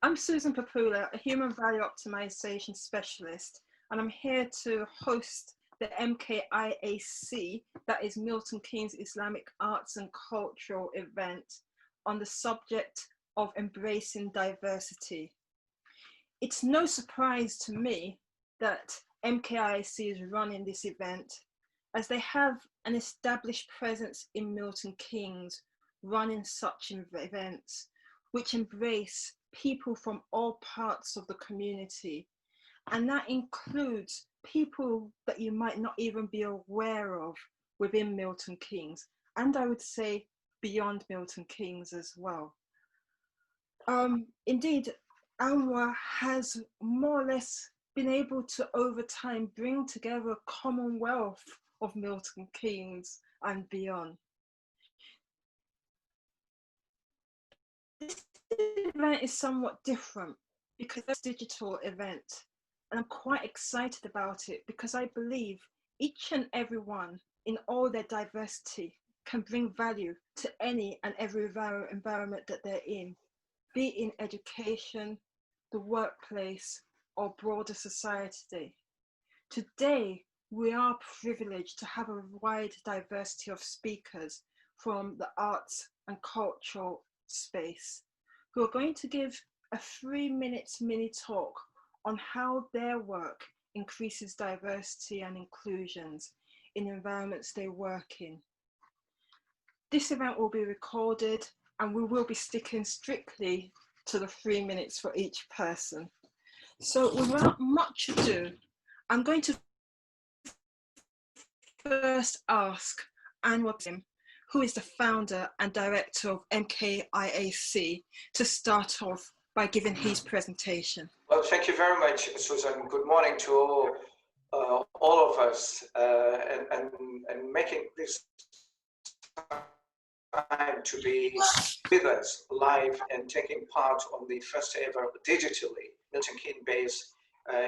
I'm Susan Papula, a human value optimization specialist, and I'm here to host the MKIAC, that is Milton Keynes Islamic Arts and Cultural event on the subject of embracing diversity. It's no surprise to me that MKIAC is running this event, as they have an established presence in Milton Keynes running such events, which embrace people from all parts of the community. And that includes people that you might not even be aware of within Milton Keynes, and I would say beyond Milton Keynes as well. Indeed, Anwar has more or less been able to, over time, bring together a commonwealth of Milton Keynes and beyond. This event is somewhat different because it's a digital event, and I'm quite excited about it because I believe each and every one in all their diversity can bring value to any and every environment that they're in, be it in education, the workplace, or broader society. Today, we are privileged to have a wide diversity of speakers from the arts and cultural space who are going to give a 3-minute mini talk on how their work increases diversity and inclusions in environments they work in. This event will be recorded and we will be sticking strictly to the 3 minutes for each person. So without much ado, I'm going to first ask Anwar, who is the founder and director of MKIAC, to start off by giving his presentation. Well, thank you very much, Susan. Good morning to all of us, and making this time to be with us live and taking part on the first ever digitally Milton Keynes-based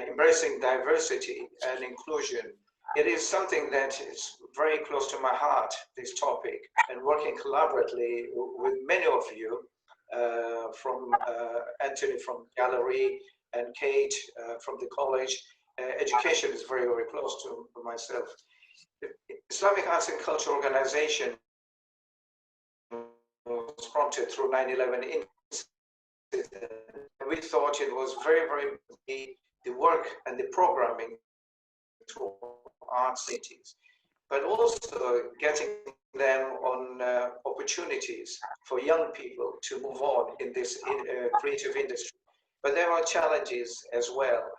embracing diversity and inclusion. It is something that is very close to my heart, this topic, and working collaboratively with many of you, from Anthony from Gallery and Kate from the college. Education is very, very close to myself. The Islamic Arts and Culture Organization was prompted through 9/11 incident. We thought it was very, very the work and the programming to art cities, but also getting them on opportunities for young people to move on in this creative industry. But there are challenges as well.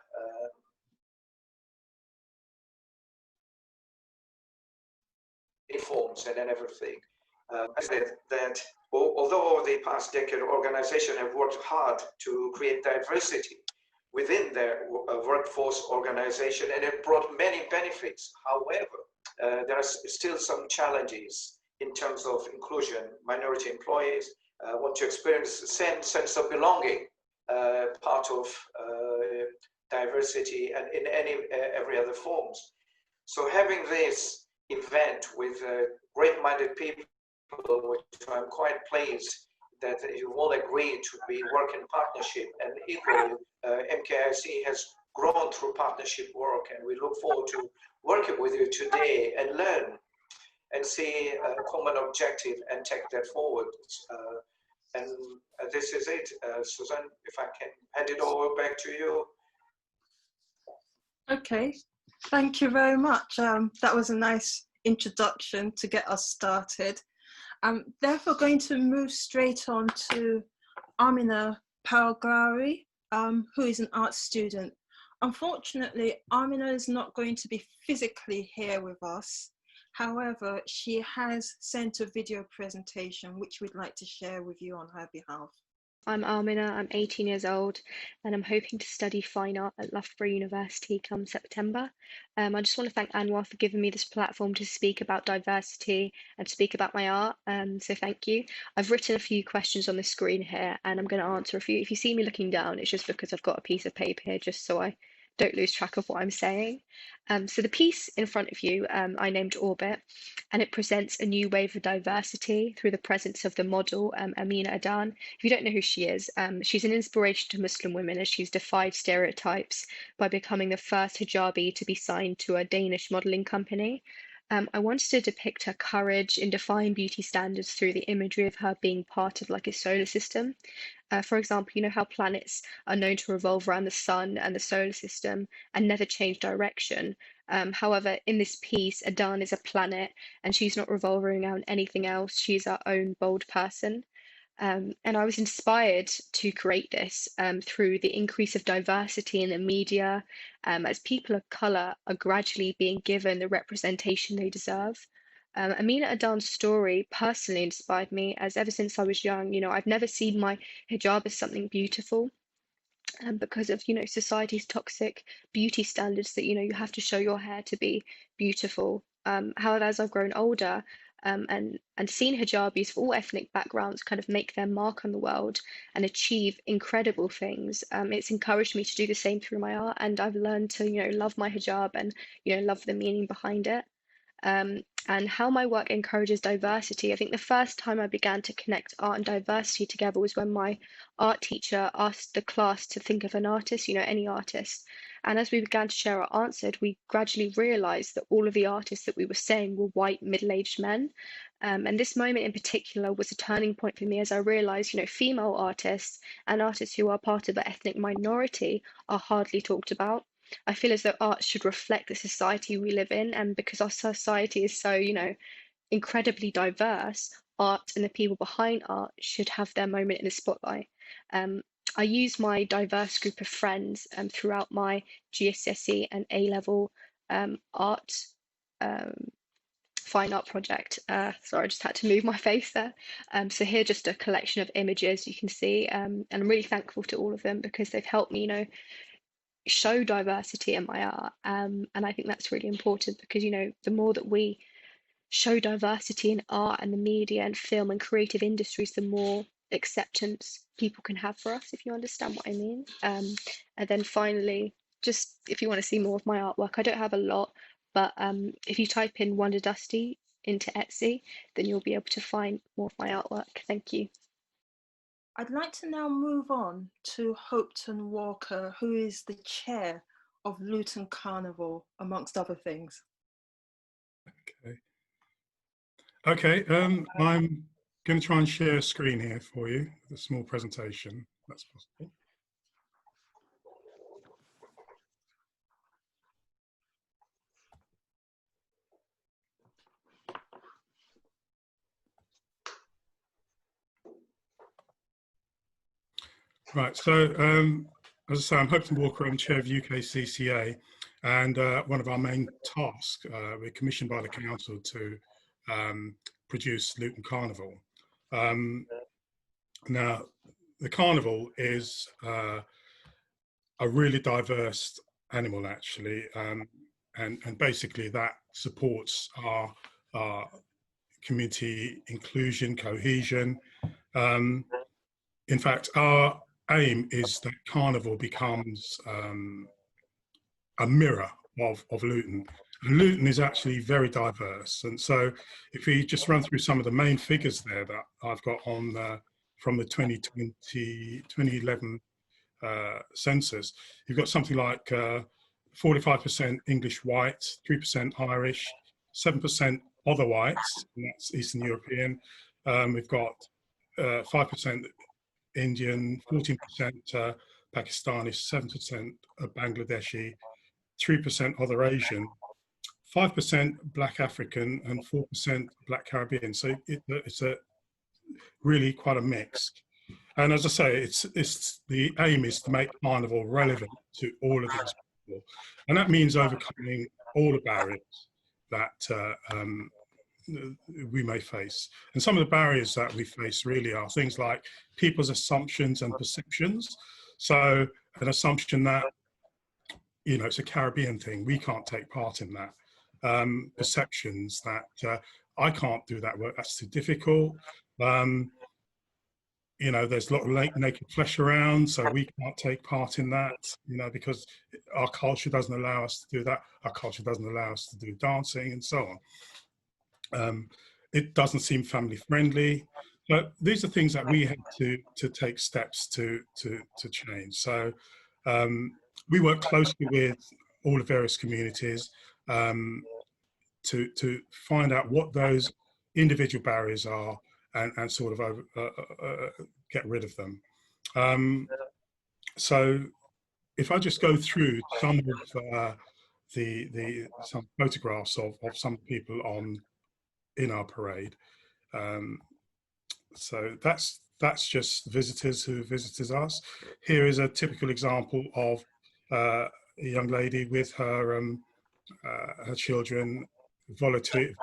Reforms and everything. I said that although over the past decade, organizations have worked hard to create diversity within their workforce organization, and it brought many benefits. However, there are still some challenges in terms of inclusion. Minority employees want to experience the same sense of belonging, part of diversity and in every other forms. So having this event with great-minded people, which I'm quite pleased that you all agree to be work in partnership, and equally MKIAC has grown through partnership work, and we look forward to working with you today and learn and see a common objective and take that forward. And this is it. Susan, if I can hand it over back to you. Okay, thank you very much. That was a nice introduction to get us started. I'm therefore going to move straight on to Amina Palglari, who is an art student. Unfortunately, Amina is not going to be physically here with us. However, she has sent a video presentation which we'd like to share with you on her behalf. I'm Amina, I'm 18 years old, and I'm hoping to study fine art at Loughborough University come September. I just want to thank Anwar for giving me this platform to speak about diversity and speak about my art, so thank you. I've written a few questions on the screen here, and I'm going to answer a few. If you see me looking down, it's just because I've got a piece of paper here just so I don't lose track of what I'm saying. So the piece in front of you, I named Orbit, and it presents a new wave of diversity through the presence of the model, Amina Adan. If you don't know who she is, she's an inspiration to Muslim women as she's defied stereotypes by becoming the first hijabi to be signed to a Danish modeling company. I wanted to depict her courage in defying beauty standards through the imagery of her being part of like a solar system. For example, you know how planets are known to revolve around the sun and the solar system and never change direction. However, in this piece, Adan is a planet and she's not revolving around anything else. She's our own bold person. And I was inspired to create this through the increase of diversity in the media, as people of colour are gradually being given the representation they deserve. Amina Adan's story personally inspired me, as ever since I was young, you know, I've never seen my hijab as something beautiful. Because of, you know, society's toxic beauty standards that, you know, you have to show your hair to be beautiful. However, as I've grown older, and seen hijabis of all ethnic backgrounds kind of make their mark on the world and achieve incredible things, it's encouraged me to do the same through my art, and I've learned to, you know, love my hijab and, you know, love the meaning behind it. And how my work encourages diversity. I think the first time I began to connect art and diversity together was when my art teacher asked the class to think of an artist, you know, any artist. And as we began to share our answers, we gradually realized that all of the artists that we were saying were white middle-aged men. And this moment in particular was a turning point for me as I realized, you know, female artists and artists who are part of an ethnic minority are hardly talked about. I feel as though art should reflect the society we live in, and because our society is so, you know, incredibly diverse, art and the people behind art should have their moment in the spotlight. I use my diverse group of friends throughout my GCSE and A-level art fine art project. Sorry, I just had to move my face there. So here, just a collection of images you can see, and I'm really thankful to all of them because they've helped me, you know, show diversity in my art. And I think that's really important because, you know, the more that we show diversity in art and the media and film and creative industries, the more acceptance people can have for us, if you understand what I mean. And then finally, just if you want to see more of my artwork, I don't have a lot, but if you type in Wonder Dusty into Etsy, then you'll be able to find more of my artwork. Thank you. I'd like to now move on to Hopeton Walker, who is the chair of Luton Carnival, amongst other things. Okay, I'm going to try and share a screen here for you, a small presentation, if that's possible. Right, so as I say, I'm Hopeton Walker, I'm chair of UKCCA, and one of our main tasks, we're commissioned by the council to produce Luton Carnival. Now, the carnival is a really diverse animal, actually, and basically that supports our community inclusion, cohesion. In fact, our aim is that carnival becomes a mirror of Luton. And Luton is actually very diverse. And so if we just run through some of the main figures there that I've got on from the 2011 census, you've got something like 45% English white, 3% Irish, 7% other whites, and that's Eastern European. We've got 5% Indian, 14% Pakistani, 7% Bangladeshi, 3% other Asian, 5% Black African, and 4% Black Caribbean. So it's a really quite a mix. And as I say, it's the aim is to make carnival relevant to all of these people, and that means overcoming all the barriers that we may face. And some of the barriers that we face really are things like people's assumptions and perceptions. So an assumption that, you know, it's a Caribbean thing, we can't take part in that. Perceptions that I can't do that work, that's too difficult. you know, there's a lot of naked flesh around, so we can't take part in that, you know, because our culture doesn't allow us to do that. Our culture doesn't allow us to do dancing and so on. It doesn't seem family friendly, but these are things that we have to take steps to change. So we work closely with all the various communities to find out what those individual barriers are and sort of get rid of them. So if I just go through some of some photographs of some people in our parade. So that's just visitors who visited us. Here is a typical example of a young lady with her children volunteering.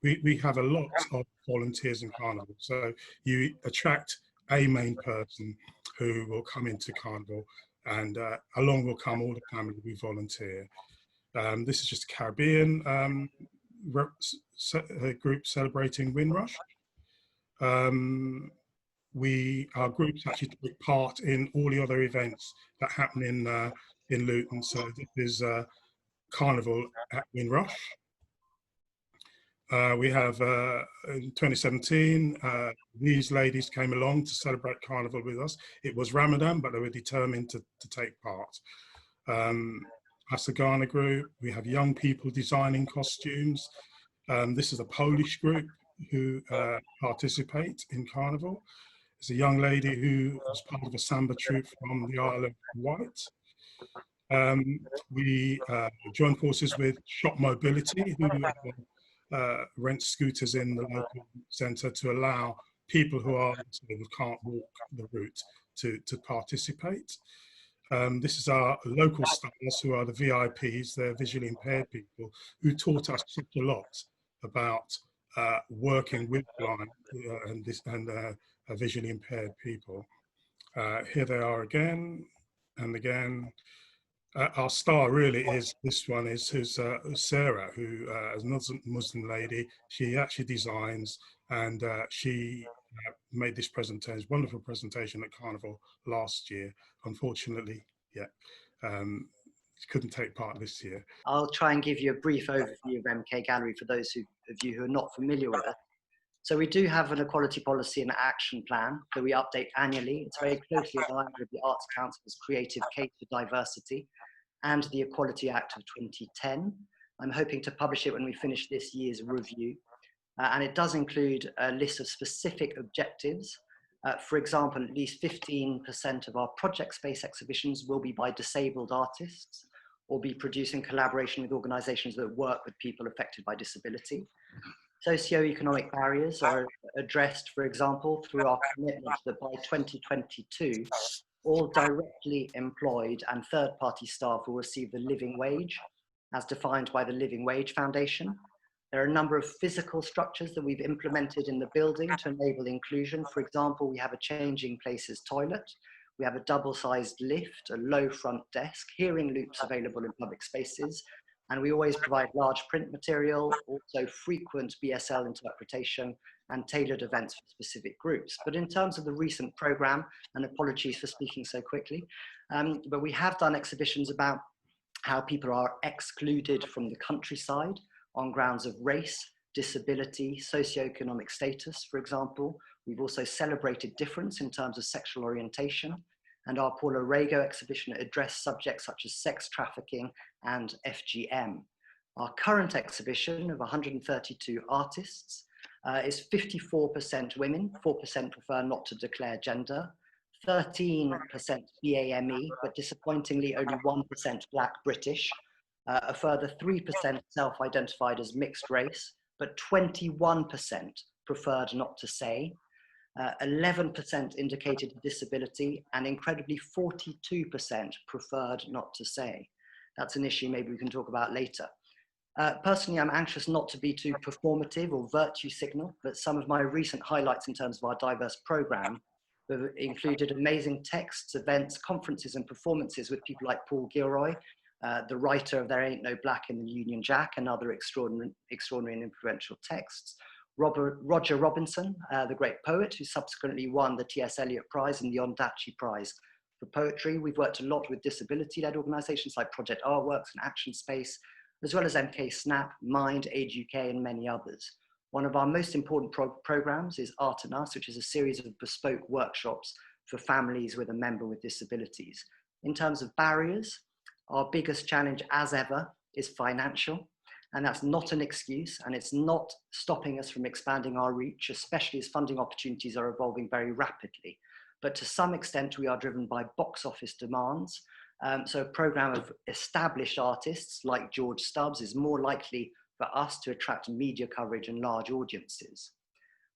We have a lot of volunteers in Carnival, so you attract a main person who will come into Carnival, and along will come all the family we volunteer. This is just a Caribbean group celebrating Windrush. Our groups actually take part in all the other events that happen in Luton. So this is Carnival at Windrush. We have in 2017, these ladies came along to celebrate Carnival with us. It was Ramadan, but they were determined to take part. Asagana group, we have young people designing costumes. This is a Polish group who participate in Carnival. There's a young lady who was part of a samba troupe from the Isle of Wight. We join forces with Shop Mobility, who rent scooters in the local centre to allow people who can't walk the route to participate. This is our local stars, who are the VIPs. They're visually impaired people who taught us such a lot about working with blind and visually impaired people. Here they are again and again. Our star really is this one is Sarah, who is a Muslim lady. She actually designs, and she made this presentation, wonderful presentation at Carnival last year. Unfortunately, couldn't take part this year. I'll try and give you a brief overview of MK Gallery for those of you who are not familiar with it. So we do have an equality policy and action plan that we update annually. It's very closely aligned with the Arts Council's Creative Case for Diversity and the Equality Act of 2010. I'm hoping to publish it when we finish this year's review. And it does include a list of specific objectives. For example, at least 15% of our project space exhibitions will be by disabled artists or be produced in collaboration with organizations that work with people affected by disability. Socioeconomic barriers are addressed, for example, through our commitment that by 2022, all directly employed and third-party staff will receive the living wage, as defined by the Living Wage Foundation. There are a number of physical structures that we've implemented in the building to enable inclusion. For example, we have a changing places toilet, we have a double-sized lift, a low front desk, hearing loops available in public spaces, and we always provide large print material, also frequent BSL interpretation, and tailored events for specific groups. But in terms of the recent program, and apologies for speaking so quickly, but we have done exhibitions about how people are excluded from the countryside on grounds of race, disability, socioeconomic status, for example. We've also celebrated difference in terms of sexual orientation, and our Paula Rego exhibition addressed subjects such as sex trafficking and FGM. Our current exhibition of 132 artists is 54% women, 4% prefer not to declare gender, 13% BAME, but disappointingly only 1% Black British, a further 3% self-identified as mixed race, but 21% preferred not to say, 11% indicated disability, and incredibly 42% preferred not to say. That's an issue maybe we can talk about later. Personally, I'm anxious not to be too performative or virtue signal, but some of my recent highlights in terms of our diverse program have included amazing texts, events, conferences, and performances with people like Paul Gilroy, the writer of There Ain't No Black in the Union Jack, and other extraordinary and influential texts, Roger Robinson, the great poet, who subsequently won the T.S. Eliot Prize and the Ondaatje Prize for poetry. We've worked a lot with disability-led organisations like Project Artworks and Action Space, as well as MK Snap, Mind, Age UK, and many others. One of our most important programmes is Art and Us, which is a series of bespoke workshops for families with a member with disabilities. In terms of barriers, our biggest challenge as ever is financial, and that's not an excuse, and it's not stopping us from expanding our reach, especially as funding opportunities are evolving very rapidly. But to some extent, we are driven by box office demands. So a programme of established artists like George Stubbs is more likely for us to attract media coverage and large audiences.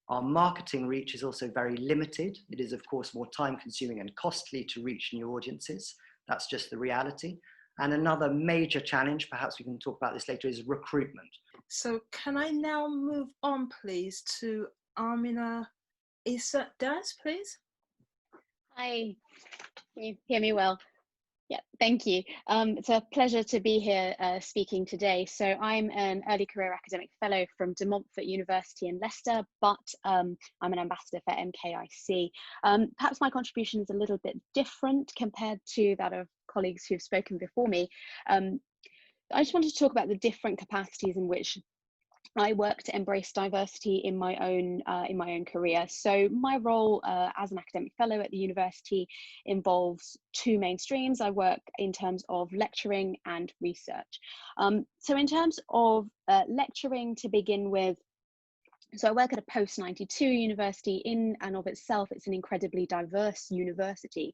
Our marketing reach is also very limited. It is, of course, more time-consuming and costly to reach new audiences. That's just the reality. And another major challenge, perhaps we can talk about this later, is recruitment. So can I now move on, please, to Amina Issa Daz, please? Hi, can you hear me well? Yeah, thank you. It's a pleasure to be here speaking today. So I'm an early career academic fellow from De Montfort University in Leicester, but I'm an ambassador for MKIAC. Perhaps my contribution is a little bit different compared to that of colleagues who've spoken before me. I just wanted to talk about the different capacities in which I work to embrace diversity in my own career. So my role as an academic fellow at the university involves two main streams. I work in terms of lecturing and research. So in terms of lecturing, to begin with, so I work at a post-92 university. In and of itself, it's an incredibly diverse university.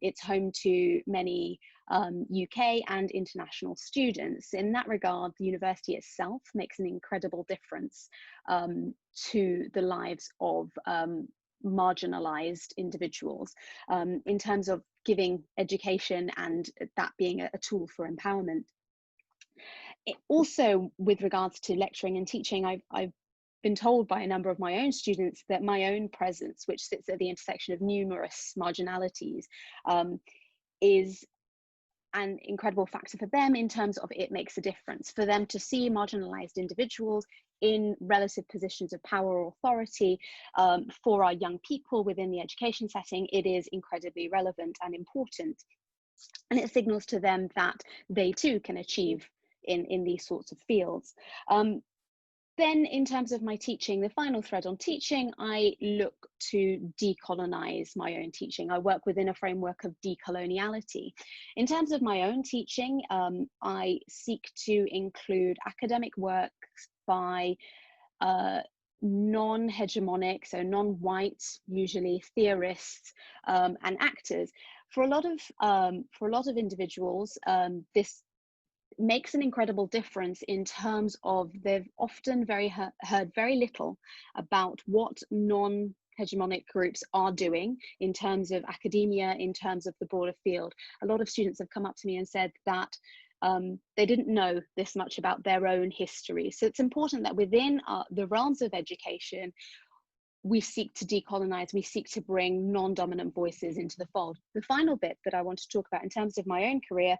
It's home to many UK and international students. In that regard, the university itself makes an incredible difference to the lives of marginalized individuals in terms of giving education and that being a tool for empowerment. Also, with regards to lecturing and teaching, I've been told by a number of my own students that my own presence, which sits at the intersection of numerous marginalities, is an incredible factor for them in terms of it makes a difference. For them to see marginalized individuals in relative positions of power or authority for our young people within the education setting, it is incredibly relevant and important. And it signals to them that they too can achieve in these sorts of fields. Then in terms of my teaching, the final thread on teaching, I look to decolonize my own teaching. I work within a framework of decoloniality. In terms of my own teaching, I seek to include academic works by non-hegemonic, so non-white, usually theorists and actors. For a lot of individuals, this makes an incredible difference in terms of they've often heard very little about what non-hegemonic groups are doing in terms of academia, in terms of the broader field. A lot of students have come up to me and said that they didn't know this much about their own history. So it's important that within the realms of education, we seek to decolonize, we seek to bring non-dominant voices into the fold. The final bit that I want to talk about in terms of my own career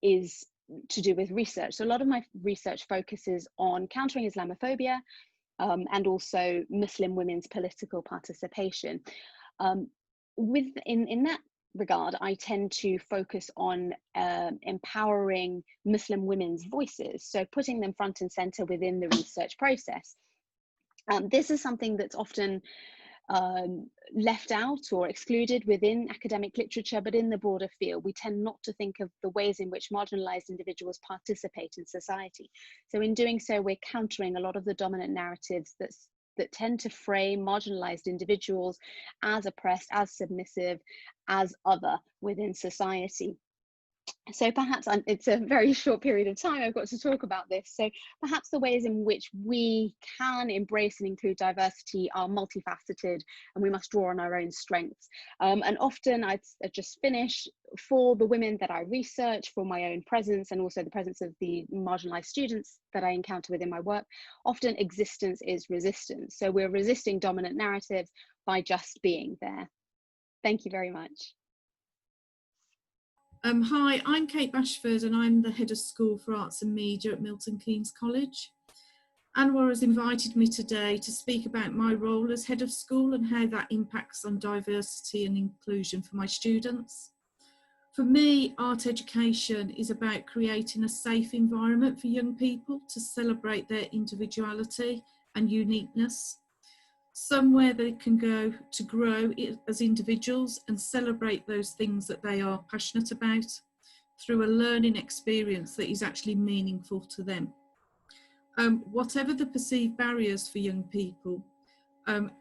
is to do with research. So a lot of my research focuses on countering Islamophobia and also Muslim women's political participation. In that regard, I tend to focus on empowering Muslim women's voices, so putting them front and center within the research process. This is something that's often left out or excluded within academic literature, but in the broader field, we tend not to think of the ways in which marginalized individuals participate in society. So in doing so, we're countering a lot of the dominant narratives that tend to frame marginalized individuals as oppressed, as submissive, as other within society. So perhaps it's a very short period of time I've got to talk about this. So perhaps the ways in which we can embrace and include diversity are multifaceted, and we must draw on our own strengths. And often I just finish, for the women that I research, for my own presence and also the presence of the marginalized students that I encounter within my work, often existence is resistance. So we're resisting dominant narratives by just being there. Thank you very much. Hi, I'm Kate Bashford and I'm the Head of School for Arts and Media at Milton Keynes College. Anwar has invited me today to speak about my role as head of school and how that impacts on diversity and inclusion for my students. For me, art education is about creating a safe environment for young people to celebrate their individuality and uniqueness, somewhere they can go to grow as individuals and celebrate those things that they are passionate about through a learning experience that is actually meaningful to them. Whatever the perceived barriers for young people,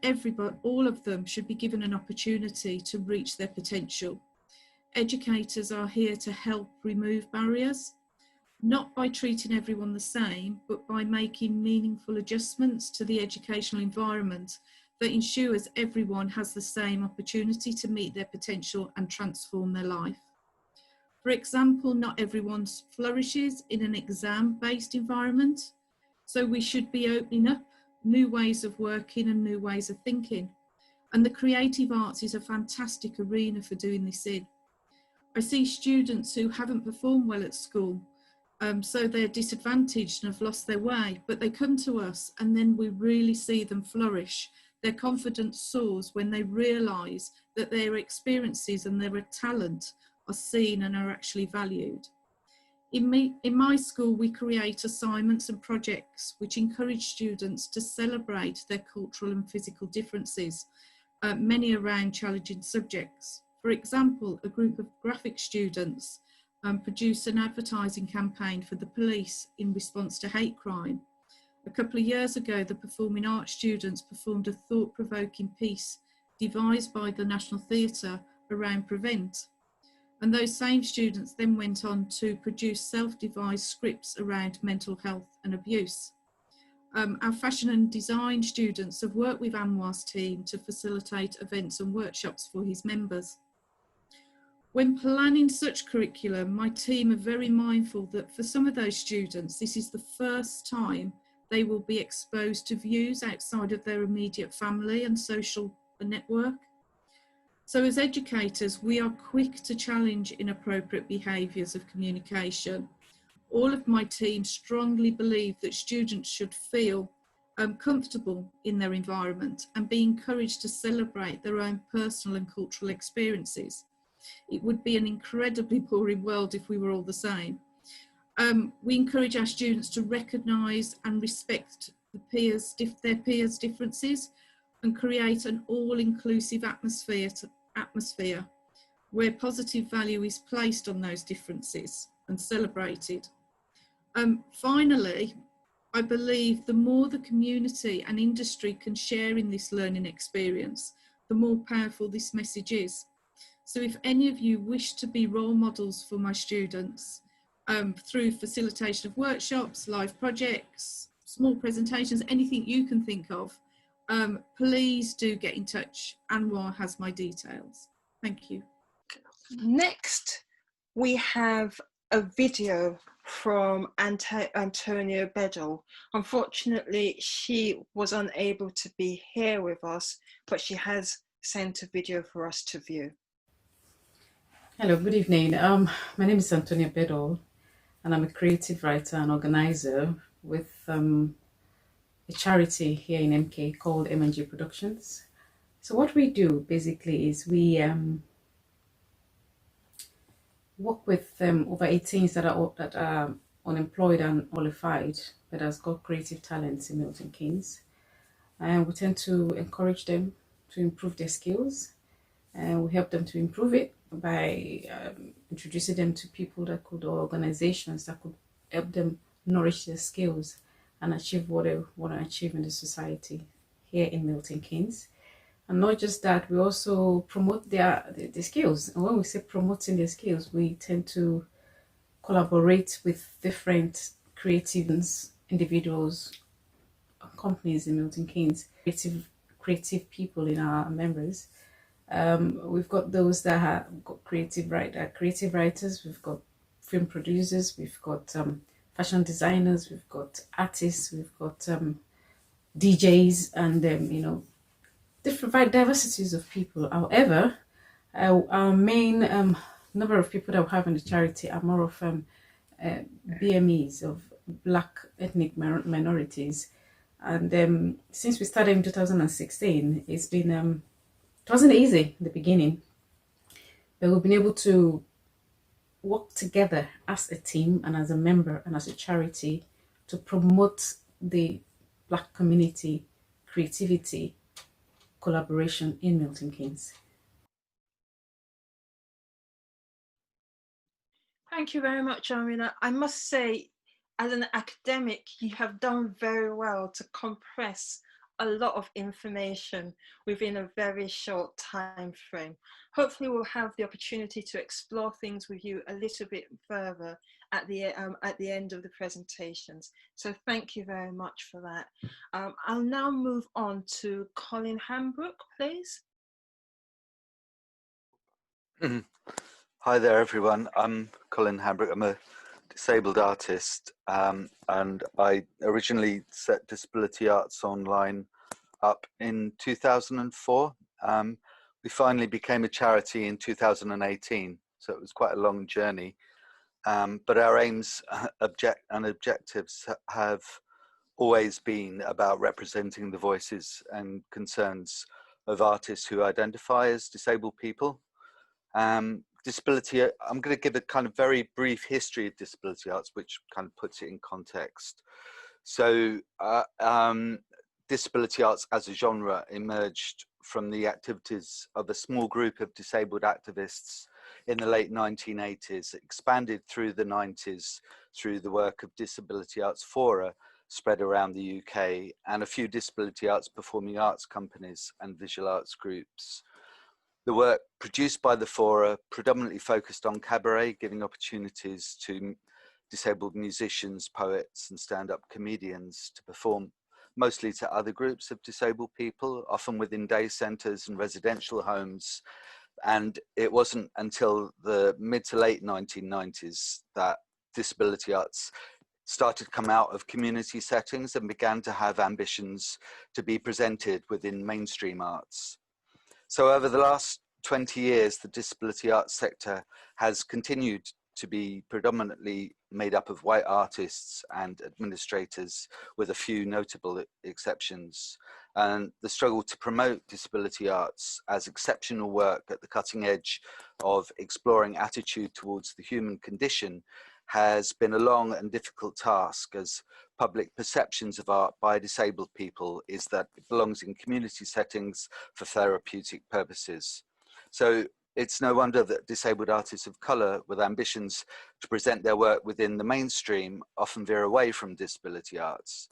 everybody, all of them should be given an opportunity to reach their potential. Educators are here to help remove barriers, not by treating everyone the same, but by making meaningful adjustments to the educational environment that ensures everyone has the same opportunity to meet their potential and transform their life. For example, not everyone flourishes in an exam-based environment, so we should be opening up new ways of working and new ways of thinking. And the creative arts is a fantastic arena for doing this in. I see students who haven't performed well at school, so they're disadvantaged and have lost their way, but they come to us and then we really see them flourish. Their confidence soars when they realise that their experiences and their talent are seen and are actually valued. In my school, we create assignments and projects which encourage students to celebrate their cultural and physical differences, many around challenging subjects. For example, a group of graphic students produced an advertising campaign for the police in response to hate crime. A couple of years ago, the performing arts students performed a thought-provoking piece devised by the National Theatre around Prevent. And those same students then went on to produce self-devised scripts around mental health and abuse. Our fashion and design students have worked with Anwar's team to facilitate events and workshops for his members. When planning such curriculum, my team are very mindful that for some of those students, this is the first time they will be exposed to views outside of their immediate family and social network. So as educators, we are quick to challenge inappropriate behaviours of communication. All of my team strongly believe that students should feel comfortable in their environment and be encouraged to celebrate their own personal and cultural experiences. It would be an incredibly boring world if we were all the same. We encourage our students to recognise and respect their peers' differences and create an all-inclusive atmosphere where positive value is placed on those differences and celebrated. Finally, I believe the more the community and industry can share in this learning experience, the more powerful this message is. So if any of you wish to be role models for my students through facilitation of workshops, live projects, small presentations, anything you can think of, please do get in touch. Anwar has my details. Thank you. Next, we have a video from Antonia Bedell. Unfortunately, she was unable to be here with us, but she has sent a video for us to view. Hello, good evening. My name is Antonia Bedell, and I'm a creative writer and organizer with a charity here in MK called Manji Productions. So what we do basically is we work with over 18s that are unemployed and qualified, but has got creative talents in Milton Keynes. And we tend to encourage them to improve their skills, and we help them to improve it by introducing them to people that could, or organizations that could help them nourish their skills and achieve what they want to achieve in the society here in Milton Keynes. And not just that, we also promote their skills. And when we say promoting their skills, we tend to collaborate with different creative individuals, companies in Milton Keynes, creative people in our members. We've got those that have got creative writers, we've got film producers, we've got fashion designers, we've got artists, we've got DJs, and different diversities of people. However, our main number of people that we have in the charity are more of BMEs, of Black ethnic minorities, And since we started in 2016, it's been, it wasn't easy in the beginning, but we've been able to work together as a team and as a member and as a charity to promote the Black community, creativity, collaboration in Milton Keynes. Thank you very much, Amina. I must say, as an academic, you have done very well to compress a lot of information within a very short time frame. Hopefully we'll have the opportunity to explore things with you a little bit further at the end of the presentations. So thank you very much for that. I'll now move on to Colin Hambrook, please. Hi there, everyone. I'm Colin Hambrook. I'm a disabled artist, and I originally set Disability Arts Online up in 2004. We finally became a charity in 2018, so it was quite a long journey. But our aims and objectives have always been about representing the voices and concerns of artists who identify as disabled people. Disability, I'm going to give a kind of very brief history of disability arts, which kind of puts it in context. So disability arts as a genre emerged from the activities of a small group of disabled activists in the late 1980s, expanded through the 90s through the work of disability arts fora spread around the UK, and a few disability arts performing arts companies and visual arts groups. The work produced by the fora predominantly focused on cabaret, giving opportunities to disabled musicians, poets, and stand-up comedians to perform mostly to other groups of disabled people, often within day centres and residential homes. And it wasn't until the mid to late 1990s that disability arts started to come out of community settings and began to have ambitions to be presented within mainstream arts. So over the last 20 years, the disability arts sector has continued to be predominantly made up of white artists and administrators, with a few notable exceptions. And the struggle to promote disability arts as exceptional work at the cutting edge of exploring attitude towards the human condition has been a long and difficult task, as public perceptions of art by disabled people is that it belongs in community settings for therapeutic purposes. So it's no wonder that disabled artists of colour with ambitions to present their work within the mainstream often veer away from disability arts.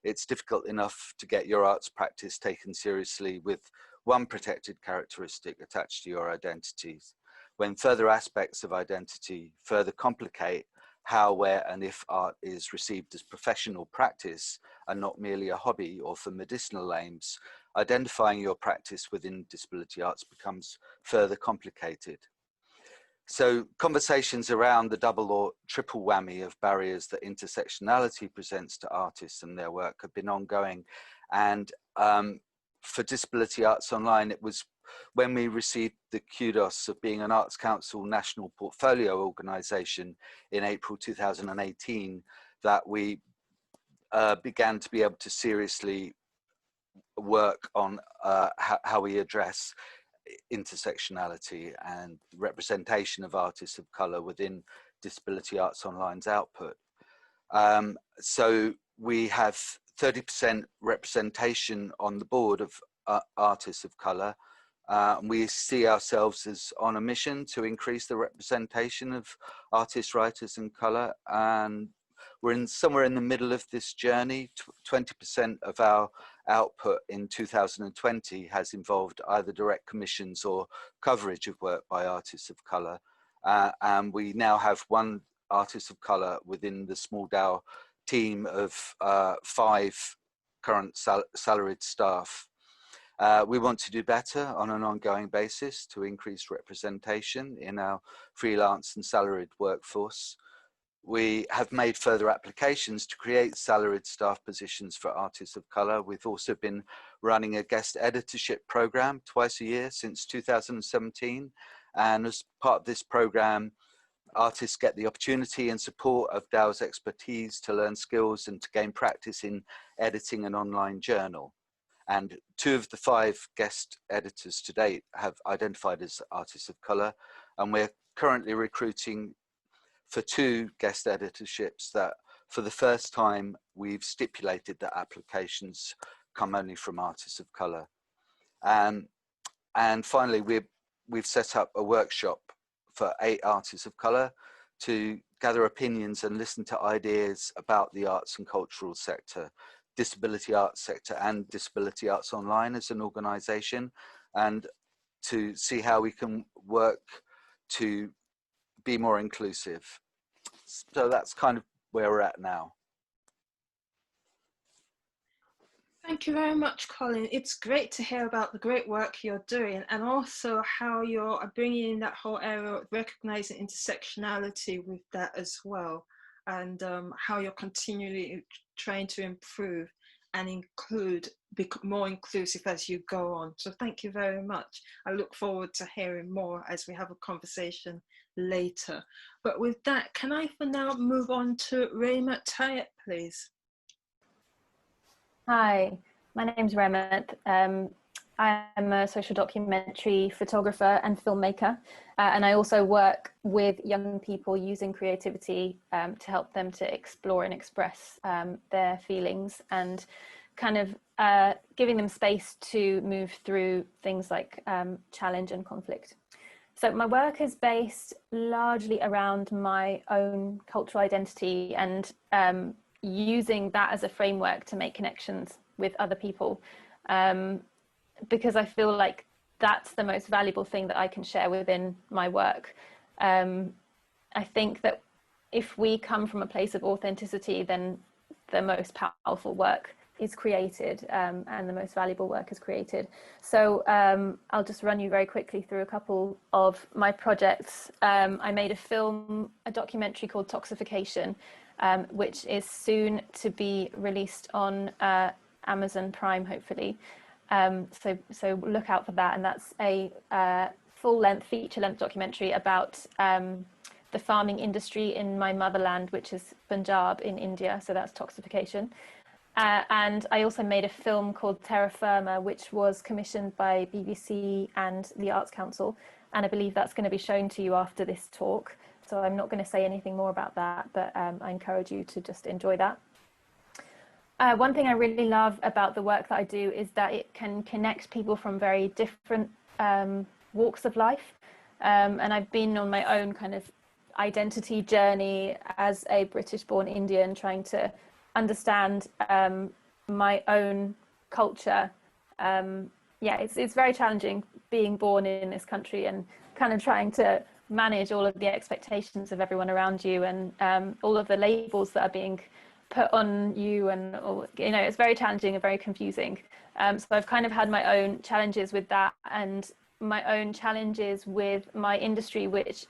It's difficult enough to get your arts practice taken seriously with one protected characteristic attached to your identities, when further aspects of identity further complicate how, where, and if art is received as professional practice and not merely a hobby or for medicinal aims. Identifying your practice within disability arts becomes further complicated. So conversations around the double or triple whammy of barriers that intersectionality presents to artists and their work have been ongoing. And for Disability Arts Online, it was when we received the kudos of being an Arts Council National Portfolio Organisation in April 2018 that we began to be able to seriously work on how we address intersectionality and representation of artists of colour within Disability Arts Online's output. So we have 30% representation on the board of artists of colour. We see ourselves as on a mission to increase the representation of artists, writers and colour, and we're somewhere in the middle of this journey. 20% of our output in 2020 has involved either direct commissions or coverage of work by artists of colour. And we now have one artist of colour within the Small DAO team of 5 current salaried staff. We want to do better on an ongoing basis to increase representation in our freelance and salaried workforce. We have made further applications to create salaried staff positions for artists of colour. We've also been running a guest editorship programme twice a year since 2017. And as part of this programme, artists get the opportunity and support of DAO's expertise to learn skills and to gain practice in editing an online journal. And 2 of the 5 guest editors to date have identified as artists of colour, and we're currently recruiting for 2 guest editorships that for the first time we've stipulated that applications come only from artists of colour. And finally, we've set up a workshop for 8 artists of colour to gather opinions and listen to ideas about the arts and cultural sector, disability arts sector, and disability arts online as an organisation, and to see how we can work to be more inclusive. So that's kind of where we're at now. Thank you very much, Colin. It's great to hear about the great work you're doing, and also how you're bringing in that whole area of recognizing intersectionality with that as well, and how you're continually trying to improve and include, be more inclusive as you go on. So thank you very much. I look forward to hearing more as we have a conversation later. But with that, can I for now move on to Raymond Tayeb, please? Hi, my name's Remet. I'm a social documentary photographer and filmmaker, and I also work with young people using creativity to help them to explore and express their feelings, and kind of giving them space to move through things like challenge and conflict. So my work is based largely around my own cultural identity and using that as a framework to make connections with other people, because I feel like that's the most valuable thing that I can share within my work. I think that if we come from a place of authenticity, then the most powerful work is created, and the most valuable work is created. So I'll just run you very quickly through a couple of my projects. I made a documentary called Toxification, which is soon to be released on Amazon Prime, hopefully. So look out for that. And that's a full-length, feature-length documentary about the farming industry in my motherland, which is Punjab in India. So that's Toxification. And I also made a film called Terra Firma, which was commissioned by BBC and the Arts Council. And I believe that's going to be shown to you after this talk. So I'm not going to say anything more about that, but I encourage you to just enjoy that. One thing I really love about the work that I do is that it can connect people from very different walks of life. And I've been on my own kind of identity journey as a British-born Indian, trying to understand my own culture. Yeah, it's very challenging being born in this country and kind of trying to manage all of the expectations of everyone around you, and all of the labels that are being put on you, and all, you know, it's very challenging and very confusing. So I've kind of had my own challenges with that, and my own challenges with my industry, which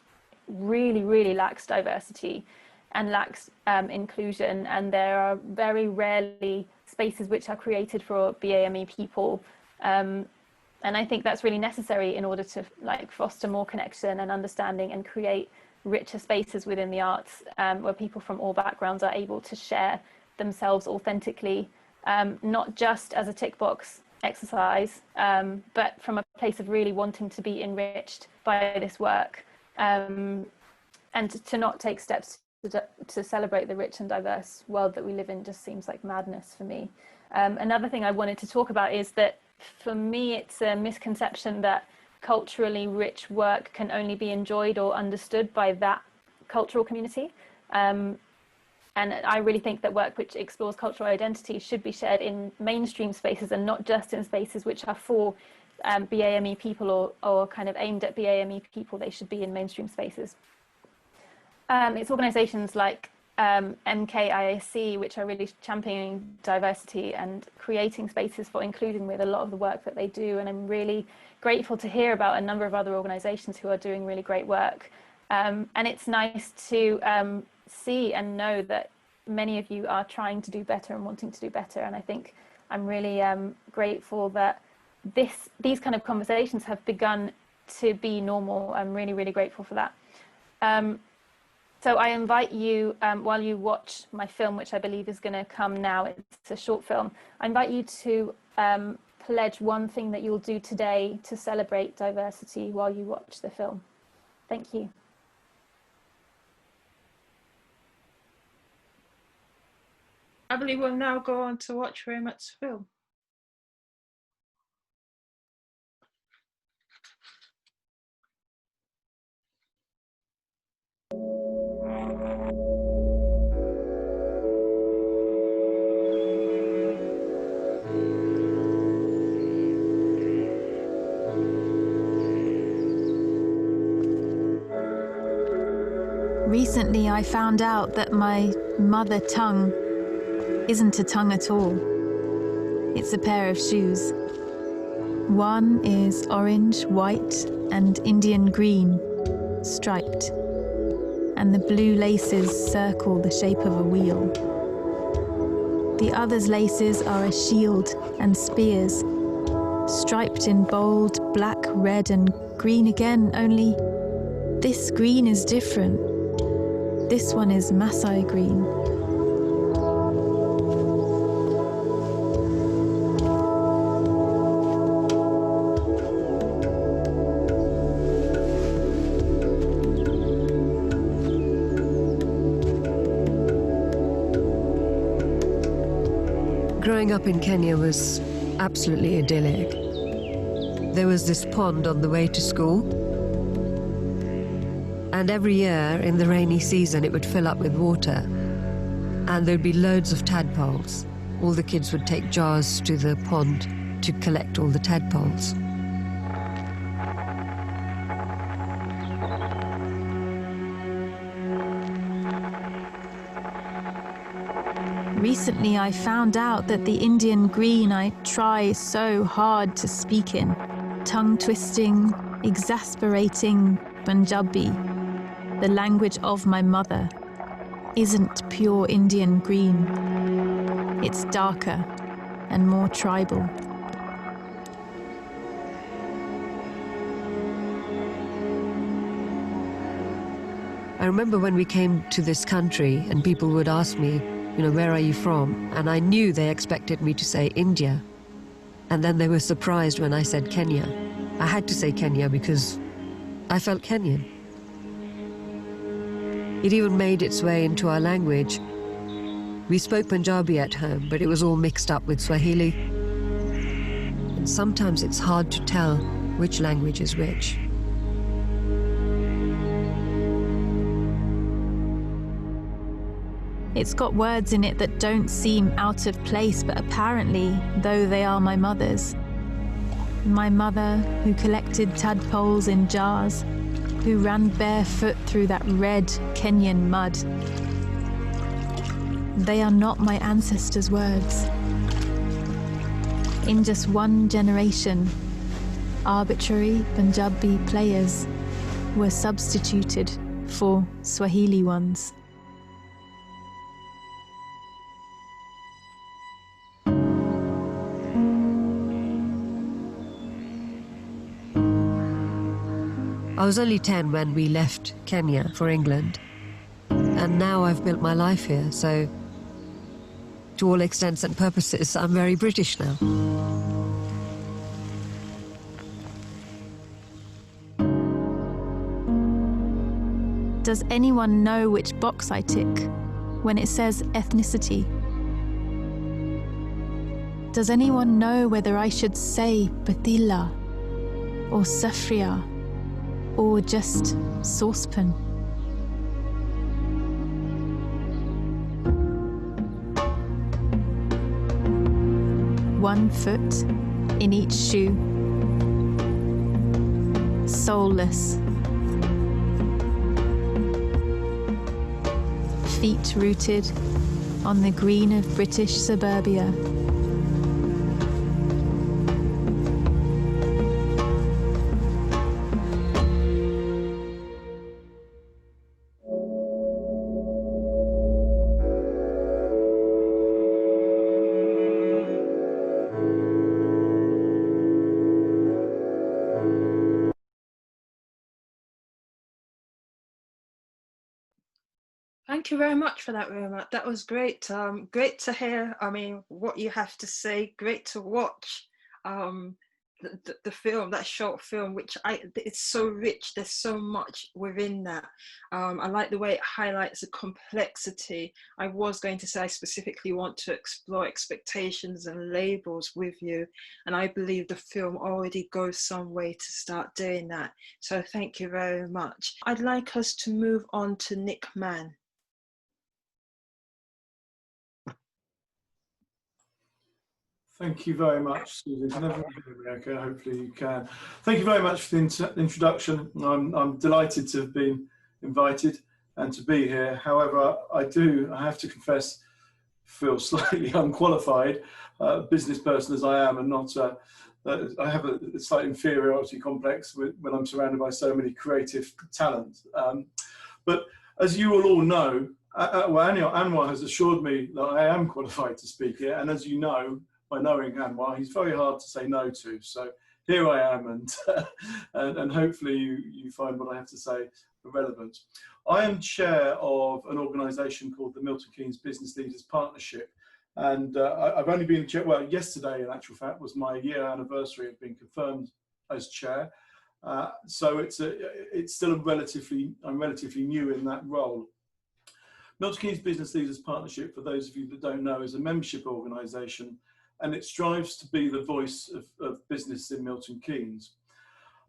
really lacks diversity and lacks inclusion, and there are very rarely spaces which are created for BAME people. And I think that's really necessary in order to like foster more connection and understanding and create richer spaces within the arts, where people from all backgrounds are able to share themselves authentically, not just as a tick box exercise, but from a place of really wanting to be enriched by this work, and to not take steps to celebrate the rich and diverse world that we live in just seems like madness for me. Another thing I wanted to talk about is that for me, it's a misconception that culturally rich work can only be enjoyed or understood by that cultural community. And I really think that work which explores cultural identity should be shared in mainstream spaces and not just in spaces which are for BAME people or kind of aimed at BAME people. They should be in mainstream spaces. It's organisations like MKIAC, which are really championing diversity and creating spaces for inclusion with a lot of the work that they do. And I'm really grateful to hear about a number of other organisations who are doing really great work. And it's nice to see and know that many of you are trying to do better and wanting to do better. And I think I'm really grateful that these kind of conversations have begun to be normal. I'm really grateful for that. So I invite you, while you watch my film, which I believe is going to come now, it's a short film, I invite you to pledge one thing that you'll do today to celebrate diversity while you watch the film. Thank you. I believe we'll now go on to watch Raymond's film. Recently, I found out that my mother tongue isn't a tongue at all. It's a pair of shoes. One is orange, white, and Indian green, striped, and the blue laces circle the shape of a wheel. The other's laces are a shield and spears, striped in bold black, red, and green again, only this green is different. This one is Maasai green. Growing up in Kenya was absolutely idyllic. There was this pond on the way to school, and every year in the rainy season it would fill up with water, and there'd be loads of tadpoles. All the kids would take jars to the pond to collect all the tadpoles. Recently, I found out that the Indian green I try so hard to speak in, tongue-twisting, exasperating Punjabi, the language of my mother, isn't pure Indian green. It's darker and more tribal. I remember when we came to this country and people would ask me, where are you from? And I knew they expected me to say India. And then they were surprised when I said Kenya. I had to say Kenya because I felt Kenyan. It even made its way into our language. We spoke Punjabi at home, but it was all mixed up with Swahili. And sometimes it's hard to tell which language is which. It's got words in it that don't seem out of place, but apparently, though they are my mother's. My mother, who collected tadpoles in jars, who ran barefoot through that red Kenyan mud. They are not my ancestors' words. In just one generation, arbitrary Punjabi players were substituted for Swahili ones. I was only 10 when we left Kenya for England, and now I've built my life here, so to all extents and purposes, I'm very British now. Does anyone know which box I tick when it says ethnicity? Does anyone know whether I should say Batila or Safria or just saucepan? One foot in each shoe, soulless, feet rooted on the green of British suburbia. Thank you very much for that, Roma. That was great. Great to hear. I mean, what you have to say. Great to watch. The film, that short film, which it's so rich. There's so much within that. I like the way it highlights the complexity. I was going to say I specifically want to explore expectations and labels with you, and I believe the film already goes some way to start doing that. So thank you very much. I'd like us to move on to Nick Mann. Thank you very much, Susan. Can everyone hear me okay? Hopefully you can. Thank you very much for the introduction. I'm delighted to have been invited and to be here. However, I have to confess, feel slightly unqualified, business person as I am, and not. I have a slight inferiority complex when I'm surrounded by so many creative talent. But as you will all know, Anwar has assured me that I am qualified to speak here, and as you know, by knowing Anwar, he's very hard to say no to. So here I am, and hopefully you find what I have to say relevant. I am chair of an organisation called the Milton Keynes Business Leaders Partnership, and I've only been chair. Well, yesterday, in actual fact, was my year anniversary of being confirmed as chair. So it's still I'm relatively new in that role. Milton Keynes Business Leaders Partnership, for those of you that don't know, is a membership organisation, and it strives to be the voice of business in Milton Keynes.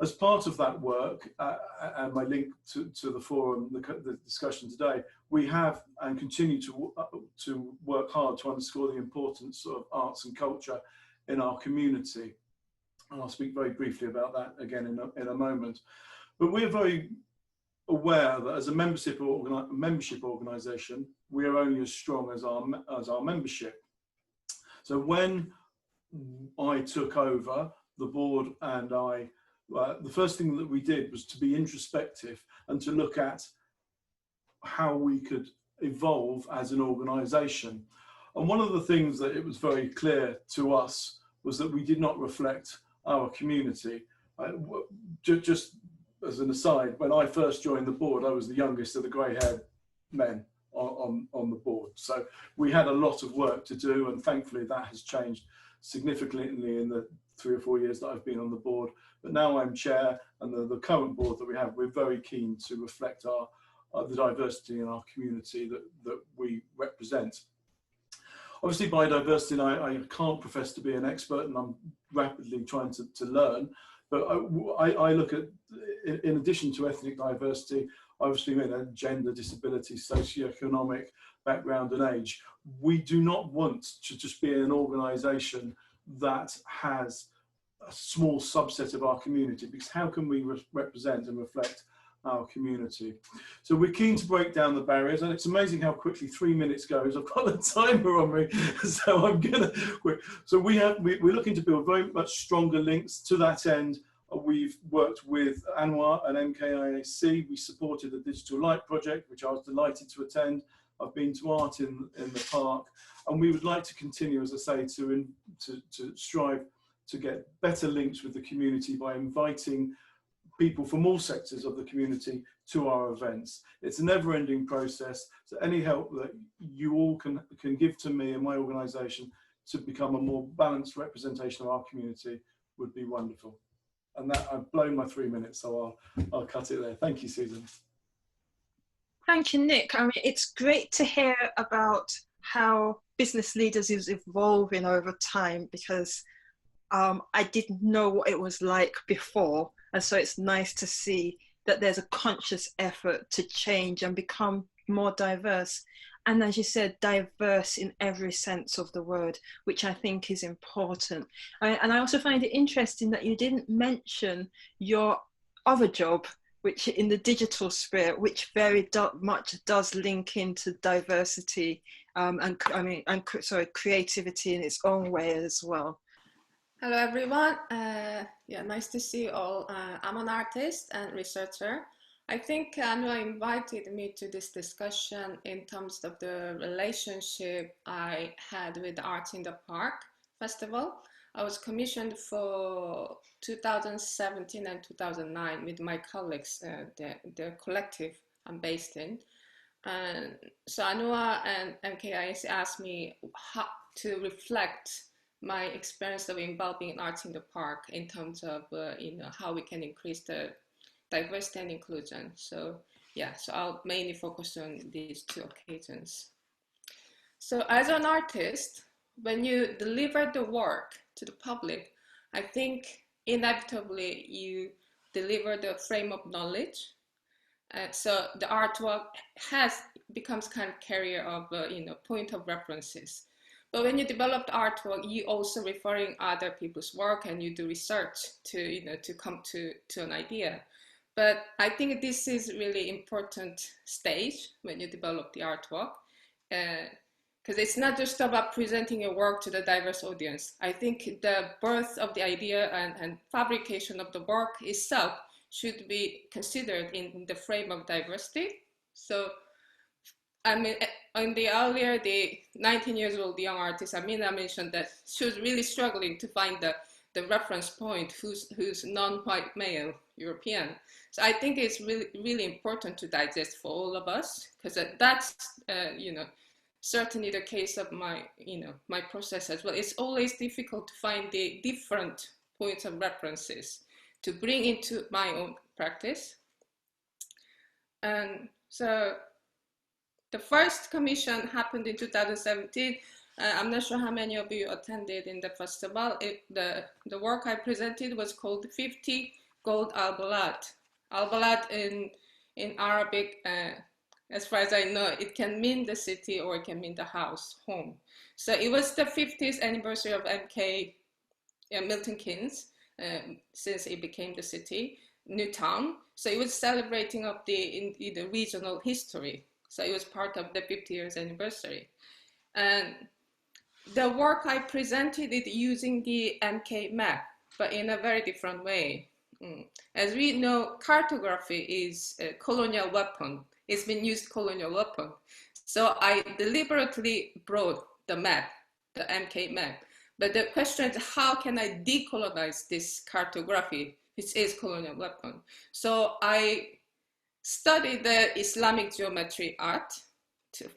As part of that work, and my link to the forum, the discussion today, we have and continue to work hard to underscore the importance of arts and culture in our community. And I'll speak very briefly about that again in a moment. But we're very aware that as a membership organisation, we are only as strong as our membership. So when I took over the board and the first thing that we did was to be introspective and to look at how we could evolve as an organisation. And one of the things that it was very clear to us was that we did not reflect our community. Just as an aside, when I first joined the board, I was the youngest of the grey-haired men on the board. So we had a lot of work to do, and thankfully that has changed significantly in the 3 or 4 years that I've been on the board. But now I'm chair, and the current board that we have, we're very keen to reflect the diversity in our community that we represent. Obviously, by diversity, I can't profess to be an expert, and I'm rapidly trying to learn. But I look at, in addition to ethnic diversity, obviously gender, disability, socioeconomic background and age. We do not want to just be an organisation that has a small subset of our community, because how can we represent and reflect our community? So we're keen to break down the barriers, and it's amazing how quickly 3 minutes goes. I've got a timer on me, so I'm gonna quit. So we're looking to build very much stronger links. To that end, we've worked with Anwar and MKIAC. We supported the Digital Light project, which I was delighted to attend. I've been to art in the park, and we would like to continue, as I say, to strive to get better links with the community by inviting people from all sectors of the community to our events. It's a never-ending process, so any help that you all can give to me and my organisation to become a more balanced representation of our community would be wonderful. And that, I've blown my 3 minutes, so I'll cut it there. Thank you, Susan. Thank you, Nick. I mean, it's great to hear about how business leaders is evolving over time, because I didn't know what it was like before. And so it's nice to see that there's a conscious effort to change and become more diverse. And as you said, diverse in every sense of the word, which I think is important. And I also find it interesting that you didn't mention your other job, which in the digital sphere, which very much does link into diversity and creativity in its own way as well. Hello everyone, yeah, nice to see you all. I'm an artist and researcher. I think Anwar invited me to this discussion in terms of the relationship I had with Arts in the Park Festival. I was commissioned for 2017 and 2009 with my colleagues, the collective I'm based in. And so Anua and MKIAC asked me how to reflect my experience of involving in arts in the park in terms of how we can increase the diversity and inclusion. So yeah, so I'll mainly focus on these two occasions. So as an artist, when you deliver the work to the public, I think inevitably you deliver the frame of knowledge. So the artwork becomes kind of carrier of point of references. But when you develop the artwork, you also referring other people's work and you do research to come to an idea. But I think this is really important stage when you develop the artwork, because it's not just about presenting your work to the diverse audience. I think the birth of the idea and fabrication of the work itself should be considered in the frame of diversity. So, I mean, in the 19-year-old young artist, Amina mentioned that she was really struggling to find the reference point who's non-white male European. So I think it's really, really important to digest for all of us, because that's, certainly the case of my process as well. It's always difficult to find the different points of references to bring into my own practice. And so the first commission happened in 2017. I'm not sure how many of you attended in the festival. The work I presented was called 50 Gold Al-Balad. Al-Balad in Arabic, as far as I know, it can mean the city or it can mean the house, home. So it was the 50th anniversary of Milton Keynes, since it became the city, new town. So it was celebrating of the regional history. So it was part of the 50 years anniversary. And the work I presented it using the MK map, but in a very different way. As we know, cartography is a colonial weapon. It's been used colonial weapon. So I deliberately brought the map, the MK map. But the question is, how can I decolonize this cartography, which is colonial weapon? So I studied the Islamic geometry art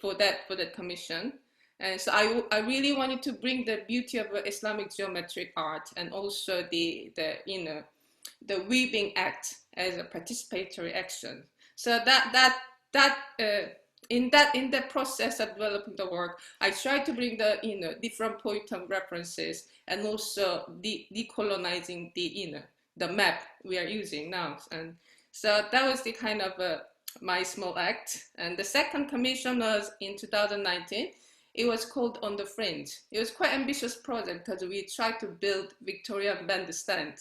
for that commission. And so I really wanted to bring the beauty of Islamic geometric art and also the weaving act as a participatory action. So in the process of developing the work, I tried to bring the different point of references and also decolonizing the map we are using now. And so that was the kind of my small act. And the second commission was in 2019. It was called On the Fringe. It was quite an ambitious project because we tried to build Victorian bandstand,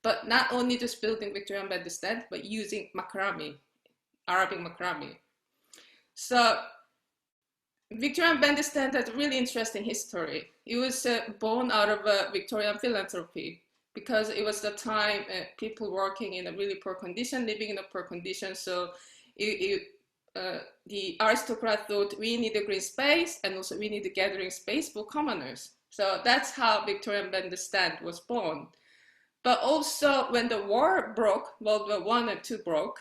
but not only just building Victorian bandstand, but using macrame, Arabic macrame. So Victorian bandstand has a really interesting history. It was born out of Victorian philanthropy, because it was the time people working in a really poor condition, living in a poor condition. So the aristocrat thought we need a green space and also we need a gathering space for commoners. So that's how Victorian bandstand was born. But also when the war broke, World War I and II broke,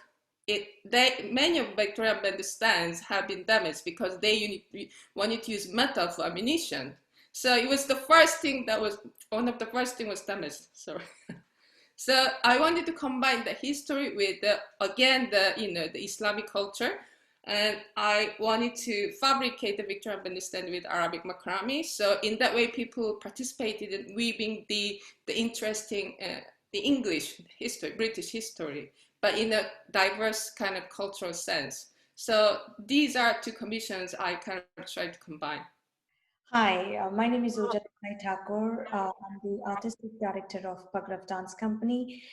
many of Victorian bandstands have been damaged because they wanted to use metal for ammunition. So it was the first thing one of the first thing was damaged, sorry. So I wanted to combine the history with the Islamic culture, and I wanted to fabricate the Victorian bandstand with Arabic macrame. So in that way, people participated in weaving the interesting, the English history, British history, but in a diverse kind of cultural sense. So these are two commissions I kind of tried to combine. Hi, my name is Ujjwala Thakur. I'm the artistic director of Pagraf Dance Company.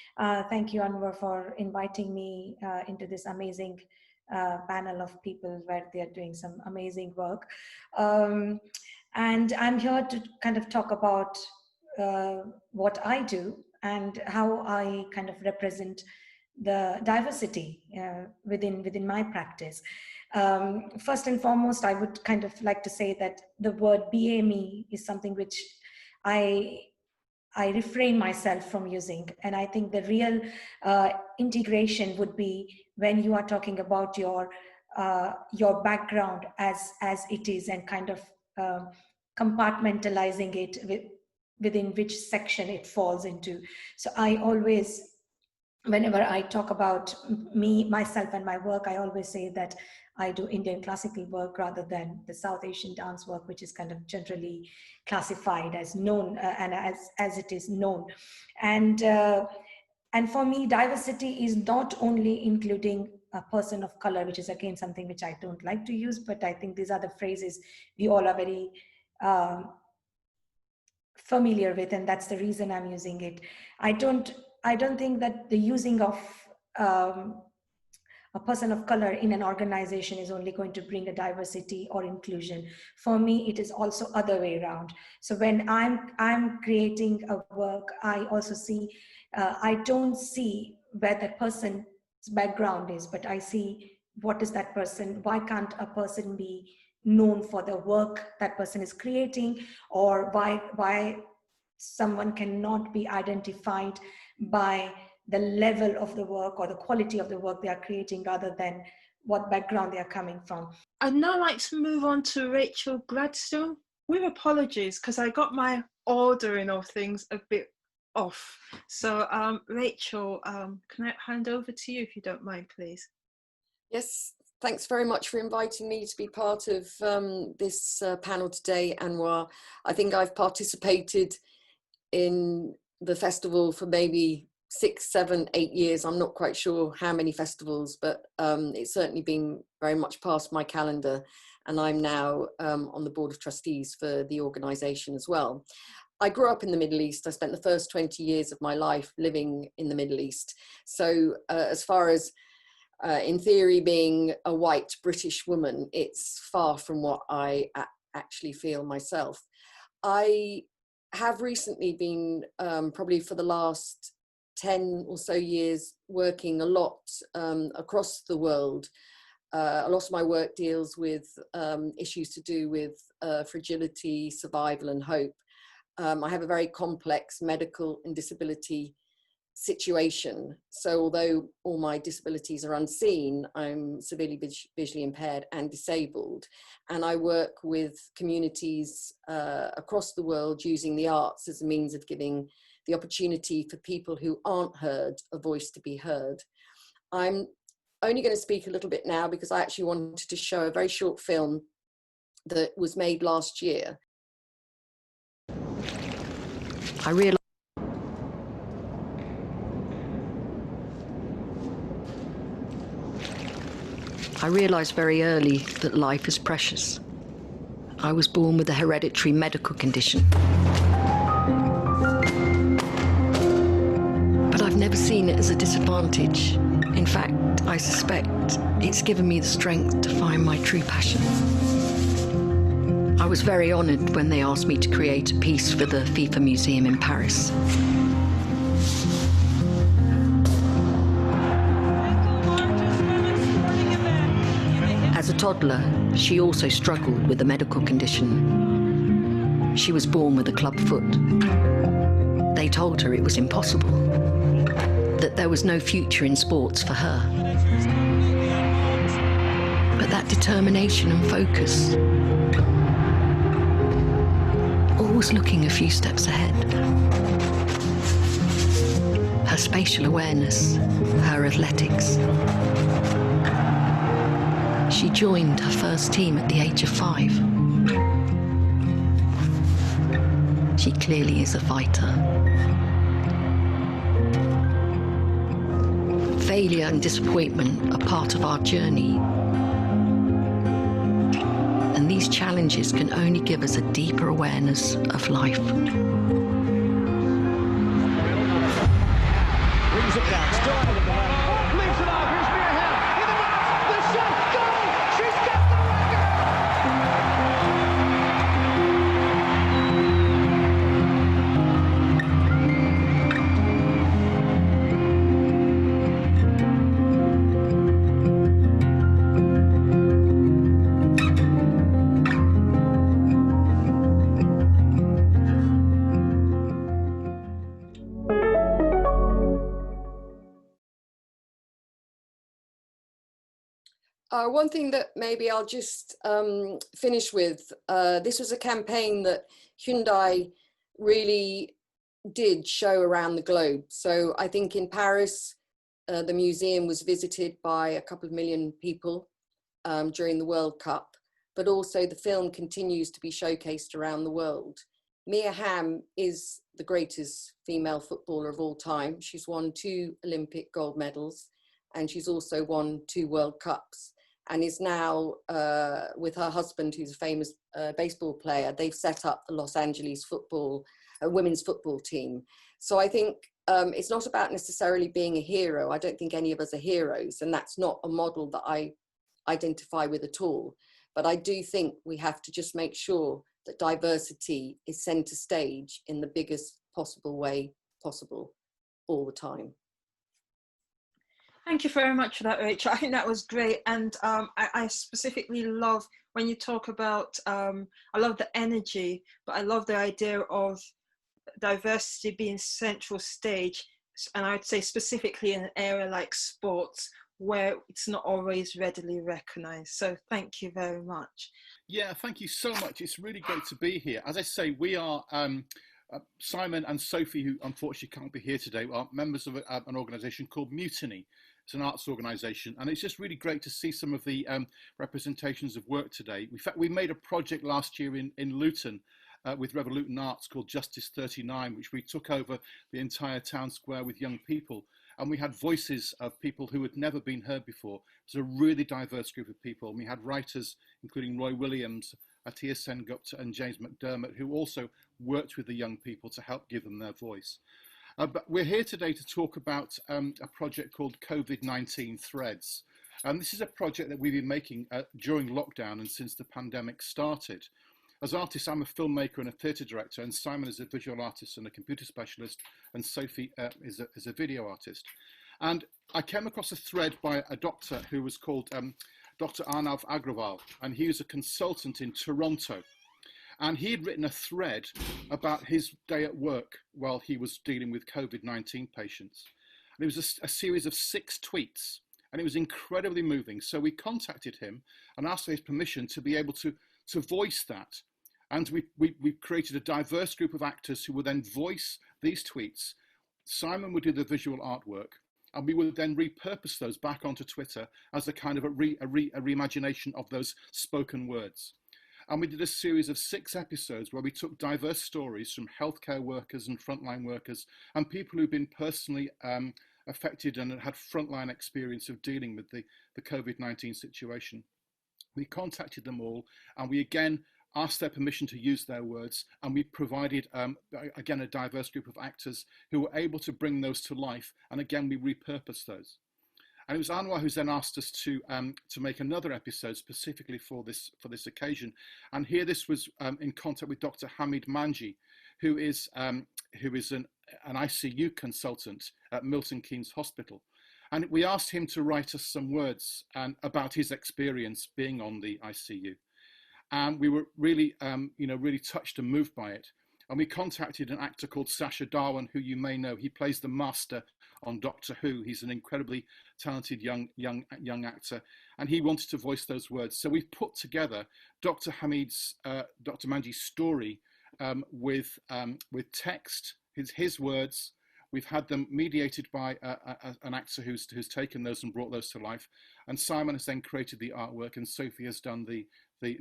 Thank you, Anwar, for inviting me into this amazing panel of people where they are doing some amazing work. And I'm here to kind of talk about what I do and how I kind of represent the diversity within my practice. First and foremost, I would kind of like to say that the word BAME is something which I refrain myself from using. And I think the real integration would be when you are talking about your your background as it is, and kind of compartmentalizing it within which section it falls into. So I always, whenever I talk about myself and my work, I always say that I do Indian classical work rather than the South Asian dance work, which is kind of generally classified as known and as it is known. And for me, diversity is not only including a person of color, which is again something which I don't like to use, but I think these are the phrases we all are very familiar with, and that's the reason I'm using it. I don't think that the using of a person of color in an organization is only going to bring a diversity or inclusion. For me, it is also other way around. So when I'm creating a work, I also see, I don't see where the person's background is, but I see what is that person, why can't a person be known for the work that person is creating, or why someone cannot be identified by the level of the work or the quality of the work they are creating rather than what background they are coming from. I'd now like to move on to Rachel Gladstone. With apologies, because I got my ordering of things a bit off. So Rachel, can I hand over to you if you don't mind, please? Yes, thanks very much for inviting me to be part of this panel today, Anwar. I think I've participated in the festival for maybe 6, 7, 8 years. I'm not quite sure how many festivals, but it's certainly been very much past my calendar. And I'm now on the board of trustees for the organization as well. I grew up in the Middle East. I spent the first 20 years of my life living in the Middle East. So as far as in theory being a white British woman, it's far from what I actually feel myself. I have recently been, probably for the last 10 or so years, working a lot across the world. A lot of my work deals with issues to do with fragility, survival and hope. I have a very complex medical and disability situation. So although all my disabilities are unseen, I'm severely visually impaired and disabled. And I work with communities across the world using the arts as a means of giving the opportunity for people who aren't heard a voice to be heard. I'm only going to speak a little bit now because I actually wanted to show a very short film that was made last year. I realised very early that life is precious. I was born with a hereditary medical condition. But I've never seen it as a disadvantage. In fact, I suspect it's given me the strength to find my true passion. I was very honoured when they asked me to create a piece for the FIFA Museum in Paris. As a toddler, she also struggled with a medical condition. She was born with a club foot. They told her it was impossible, that there was no future in sports for her. But that determination and focus, always looking a few steps ahead. Her spatial awareness, her athletics. She joined her first team at the age of 5. She clearly is a fighter. Failure and disappointment are part of our journey. And these challenges can only give us a deeper awareness of life. Brings it down, still under the ball. Leaves it off, here's Spearhead. In the box, the shot, goal! She's got One thing that maybe I'll just finish with, this was a campaign that Hyundai really did show around the globe. So I think in Paris, the museum was visited by a couple of million people during the World Cup, but also the film continues to be showcased around the world. Mia Hamm is the greatest female footballer of all time. She's won 2 Olympic gold medals, and she's also won 2 World Cups, and is now with her husband, who's a famous baseball player. They've set up the Los Angeles women's football team. So I think it's not about necessarily being a hero. I don't think any of us are heroes, and that's not a model that I identify with at all. But I do think we have to just make sure that diversity is center stage in the biggest possible way possible all the time. Thank you very much for that, Rachel. I think that was great. And I specifically love when you talk about, I love the energy, but I love the idea of diversity being central stage. And I would say specifically in an area like sports, where it's not always readily recognized. So thank you very much. Yeah, thank you so much. It's really great to be here. As I say, we are, Simon and Sophie, who unfortunately can't be here today, are members of an organisation called Mutiny. It's an arts organisation, and it's just really great to see some of the representations of work today. In fact, we made a project last year in Luton with Revolution Arts called Justice 39, which we took over the entire town square with young people. And we had voices of people who had never been heard before. It was a really diverse group of people. And we had writers, including Roy Williams, Atiya Sengupta and James McDermott, who also worked with the young people to help give them their voice. But we're here today to talk about a project called COVID-19 Threads. And this is a project that we've been making during lockdown and since the pandemic started. As artists, I'm a filmmaker and a theatre director, and Simon is a visual artist and a computer specialist, and Sophie is a video artist. And I came across a thread by a doctor who was called Dr Arnav Agrawal, and he was a consultant in Toronto. And he had written a thread about his day at work while he was dealing with COVID-19 patients. And it was a series of 6 tweets, and it was incredibly moving. So we contacted him and asked for his permission to be able to voice that. And we created a diverse group of actors who would then voice these tweets. Simon would do the visual artwork, and we would then repurpose those back onto Twitter as a kind of a reimagination of those spoken words. And we did a series of 6 episodes where we took diverse stories from healthcare workers and frontline workers and people who've been personally affected and had frontline experience of dealing with the COVID-19 situation. We contacted them all, and we again asked their permission to use their words, and we provided, again, a diverse group of actors who were able to bring those to life, and again, we repurposed those. And it was Anwar who's then asked us to make another episode specifically for this occasion. And here this was in contact with Dr Hamid Manji, who is an ICU consultant at Milton Keynes Hospital. And we asked him to write us some words about his experience being on the ICU. And we were really, really touched and moved by it. And we contacted an actor called Sacha Dhawan, who you may know. He plays the Master on Doctor Who. He's an incredibly talented young actor, and he wanted to voice those words. So we've put together Dr Manji's story with text, his words. We've had them mediated by an actor who's taken those and brought those to life. And Simon has then created the artwork, and Sophie has done the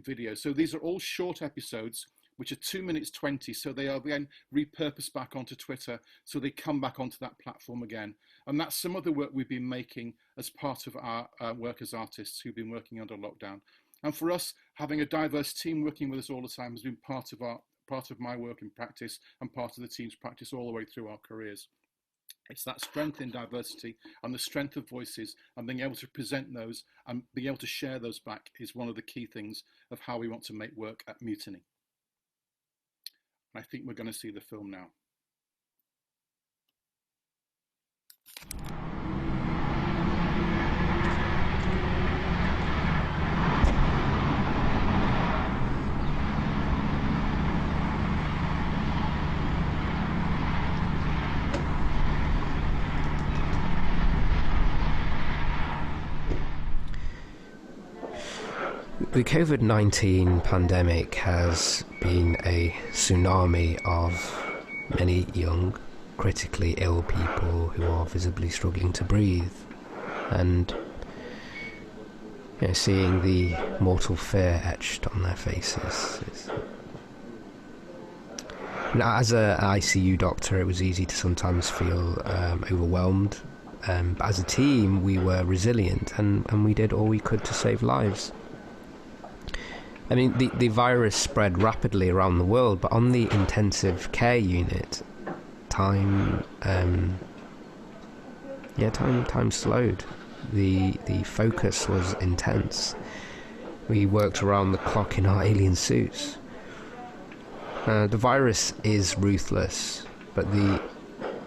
video. So these are all short episodes, which are 2 minutes 20. So they are then repurposed back onto Twitter. So they come back onto that platform again. And that's some of the work we've been making as part of our work as artists who've been working under lockdown. And for us, having a diverse team working with us all the time has been part of my work in practice and part of the team's practice all the way through our careers. It's that strength in diversity and the strength of voices and being able to present those and being able to share those back is one of the key things of how we want to make work at Mutiny. I think we're going to see the film now. The COVID-19 pandemic has been a tsunami of many young, critically ill people who are visibly struggling to breathe, and seeing the mortal fear etched on their faces. As an ICU doctor, it was easy to sometimes feel overwhelmed, but as a team we were resilient and we did all we could to save lives. I mean, the virus spread rapidly around the world, but on the intensive care unit, time slowed. The focus was intense. We worked around the clock in our alien suits. The virus is ruthless, but the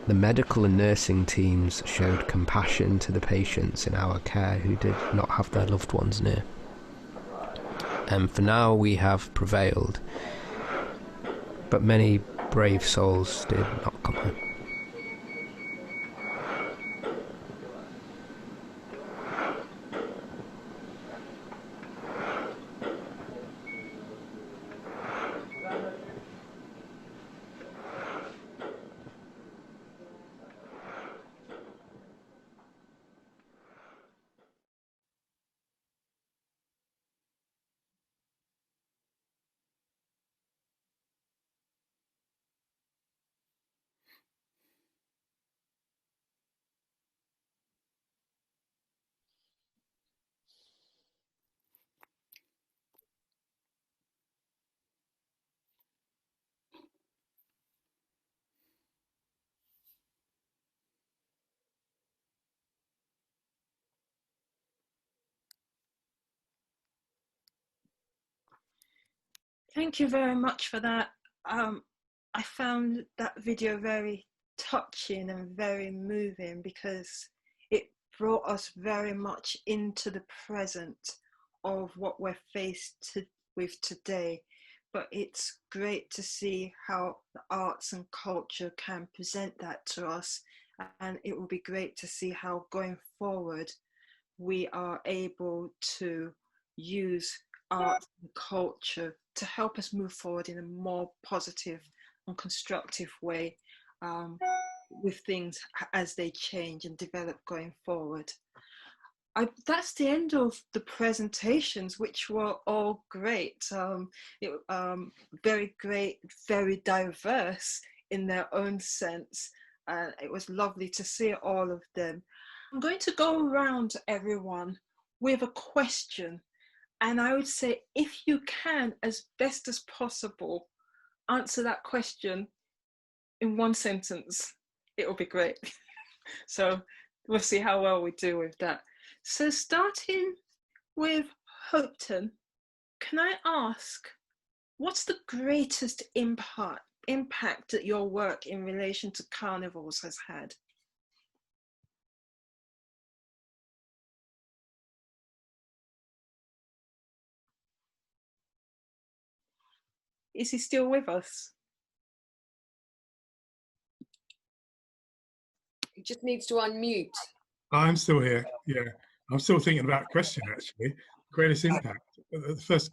medical and nursing teams showed compassion to the patients in our care who did not have their loved ones near. And for now we have prevailed, but many brave souls did not come home. Thank you very much for that. I found that video very touching and very moving because it brought us very much into the present of what we're faced with today. But it's great to see how the arts and culture can present that to us, and it will be great to see how going forward we are able to use art and culture to help us move forward in a more positive and constructive way with things as they change and develop going forward. That's the end of the presentations, which were all great. Very great, very diverse in their own sense. It was lovely to see all of them. I'm going to go around everyone with a question. And I would say, if you can, as best as possible, answer that question in one sentence, it will be great. So we'll see how well we do with that. So starting with Hopetoun, can I ask, what's the greatest impact that your work in relation to carnivals has had? Is he still with us? He just needs to unmute. I'm still here, yeah. I'm still thinking about a question, actually. Greatest impact. The first...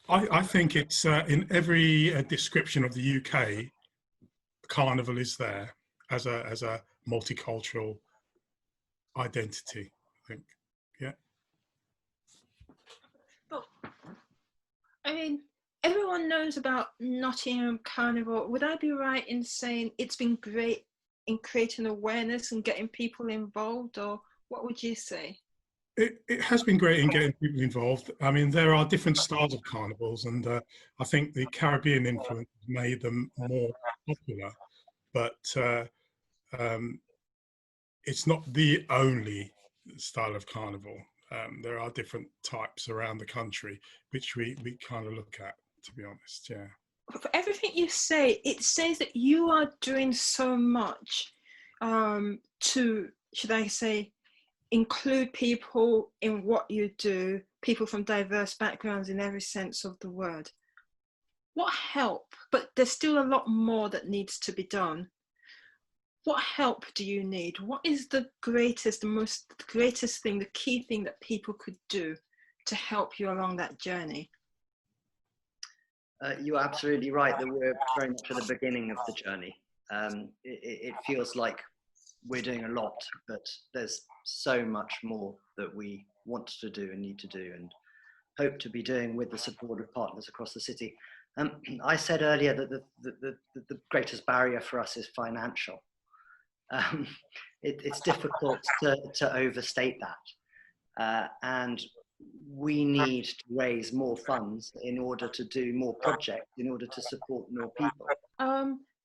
I think it's in every description of the UK, carnival is there as a multicultural identity, I think, yeah. But, I mean, everyone knows about Nottingham Carnival. Would I be right in saying it's been great in creating awareness and getting people involved, or what would you say? It has been great in getting people involved. I mean, there are different styles of carnivals, and I think the Caribbean influence made them more popular, but it's not the only style of carnival. There are different types around the country, which we kind of look at, to be honest, yeah. For everything you say, it says that you are doing so much to, should I say, include people in what you do, people from diverse backgrounds in every sense of the word. what help, but there's still a lot more that needs to be done. What help do you need? What is the greatest thing, the key thing that people could do to help you along that journey? You're absolutely right that we're very much at the beginning of the journey. It feels like we're doing a lot, but there's so much more that we want to do and need to do and hope to be doing with the support of partners across the city. I said earlier that the greatest barrier for us is financial. It's difficult to overstate that. And we need to raise more funds in order to do more projects, in order to support more people.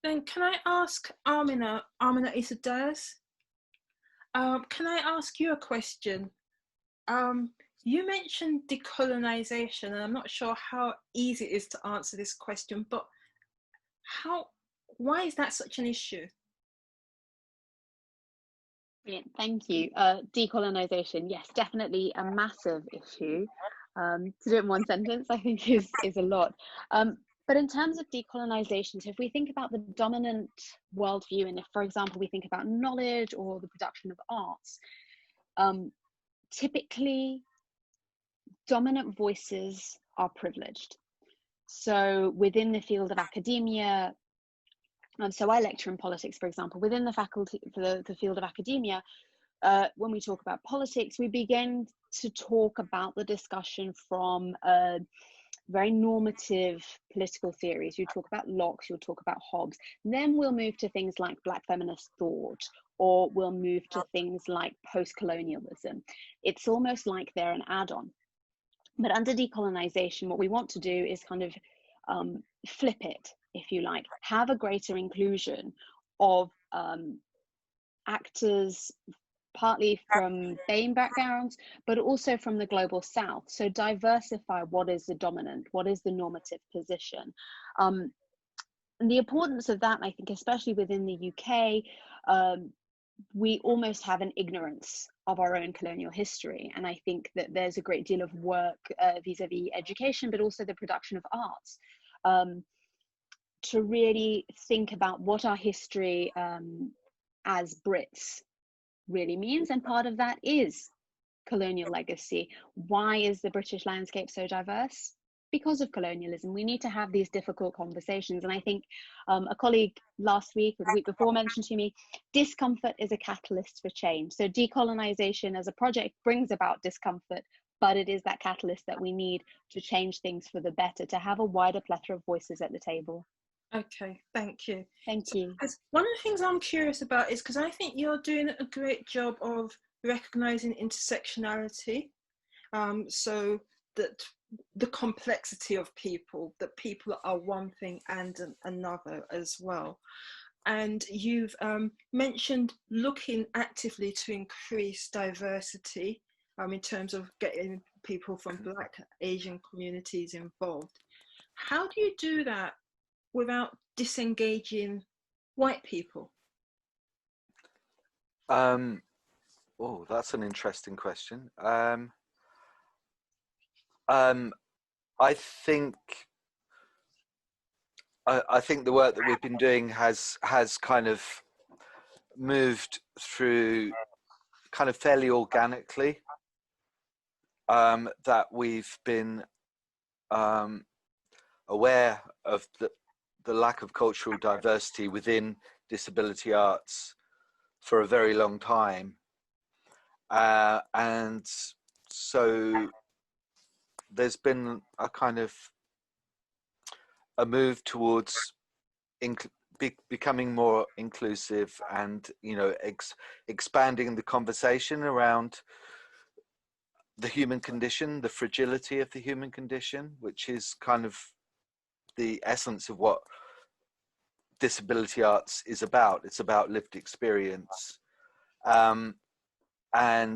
Then can I ask Amina Isadaz? Can I ask you a question? You mentioned decolonization, and I'm not sure how easy it is to answer this question, but why is that such an issue? Brilliant, thank you. Decolonization, yes, definitely a massive issue. To do it in one sentence, I think is a lot. But in terms of decolonization, so if we think about the dominant worldview, and if, for example, we think about knowledge or the production of arts, typically dominant voices are privileged. So within the field of academia, so I lecture in politics, for example, within the faculty, for the field of academia, when we talk about politics, we begin to talk about the discussion from very normative political theories. You talk about Locke, you'll talk about Hobbes. Then we'll move to things like Black feminist thought, or we'll move to things like post-colonialism. It's almost like they're an add-on. But under decolonization, what we want to do is kind of flip it, if you like, have a greater inclusion of actors, partly from BAME backgrounds, but also from the global south. So diversify what is the dominant, what is the normative position. And the importance of that, I think, especially within the UK, we almost have an ignorance of our own colonial history. And I think that there's a great deal of work vis-a-vis education, but also the production of arts, to really think about what our history as Brits really means. And part of that is colonial legacy. Why is the British landscape so diverse? Because of colonialism. We need to have these difficult conversations. And I think a colleague last week or the week before mentioned to me, discomfort is a catalyst for change. So decolonization as a project brings about discomfort, but it is that catalyst that we need to change things for the better, to have a wider plethora of voices at the table. Okay, thank you. Thank you. One of the things I'm curious about is, because I think you're doing a great job of recognizing intersectionality, so that the complexity of people, that people are one thing and another as well. And you've mentioned looking actively to increase diversity in terms of getting people from Black, Asian communities involved. How do you do that without disengaging white people? Oh, that's an interesting question. I think the work that we've been doing has kind of moved through kind of fairly organically. That we've been aware of the lack of cultural diversity within disability arts for a very long time, and so there's been a kind of a move towards becoming more inclusive, and expanding the conversation around the human condition, the fragility of the human condition, which is kind of the essence of what disability arts is about. It's about lived experience, and I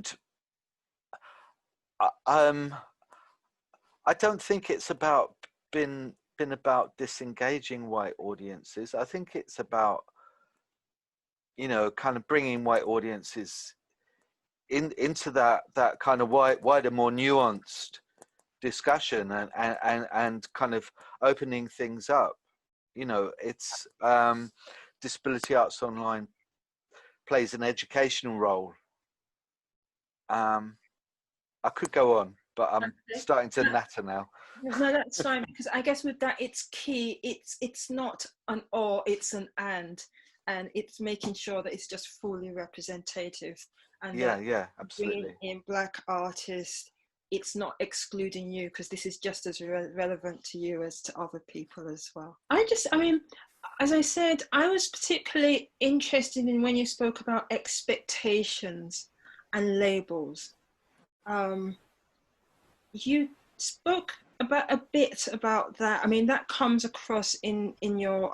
don't think it's been about disengaging white audiences. I think it's about kind of bringing white audiences into that kind of wider, more nuanced discussion and kind of opening things up. You know, it's Disability Arts Online plays an educational role. I could go on, but I'm starting to natter now. No, that's fine, because I guess with that, it's key. It's not an or, it's an and it's making sure that it's just fully representative. And yeah, absolutely. Bringing in Black artists, it's not excluding you, because this is just as relevant to you as to other people as well. I mean, as I said, I was particularly interested in when you spoke about expectations and labels. You spoke about a bit about that. I mean, that comes across in your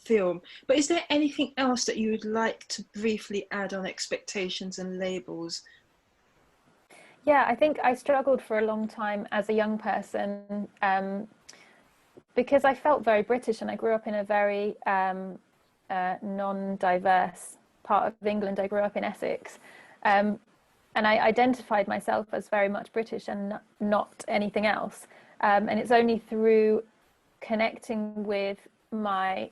film, but is there anything else that you would like to briefly add on expectations and labels? Yeah, I think I struggled for a long time as a young person because I felt very British, and I grew up in a very non-diverse part of England. I grew up in Essex. And I identified myself as very much British and not anything else. And it's only through connecting with my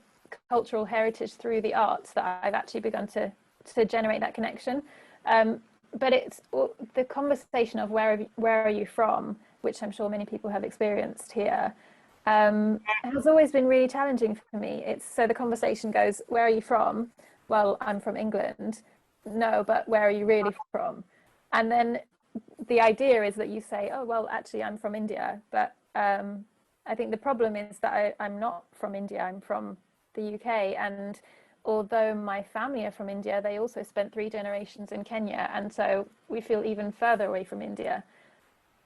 cultural heritage through the arts that I've actually begun to generate that connection. But it's the conversation of where are you from, which I'm sure many people have experienced here, has always been really challenging for me. So the conversation goes, where are you from? Well, I'm from England. No, but where are you really from? And then the idea is that you say, oh, well, actually, I'm from India. But I think the problem is that I'm not from India. I'm from the UK. And although my family are from India, they also spent 3 generations in Kenya. And so we feel even further away from India.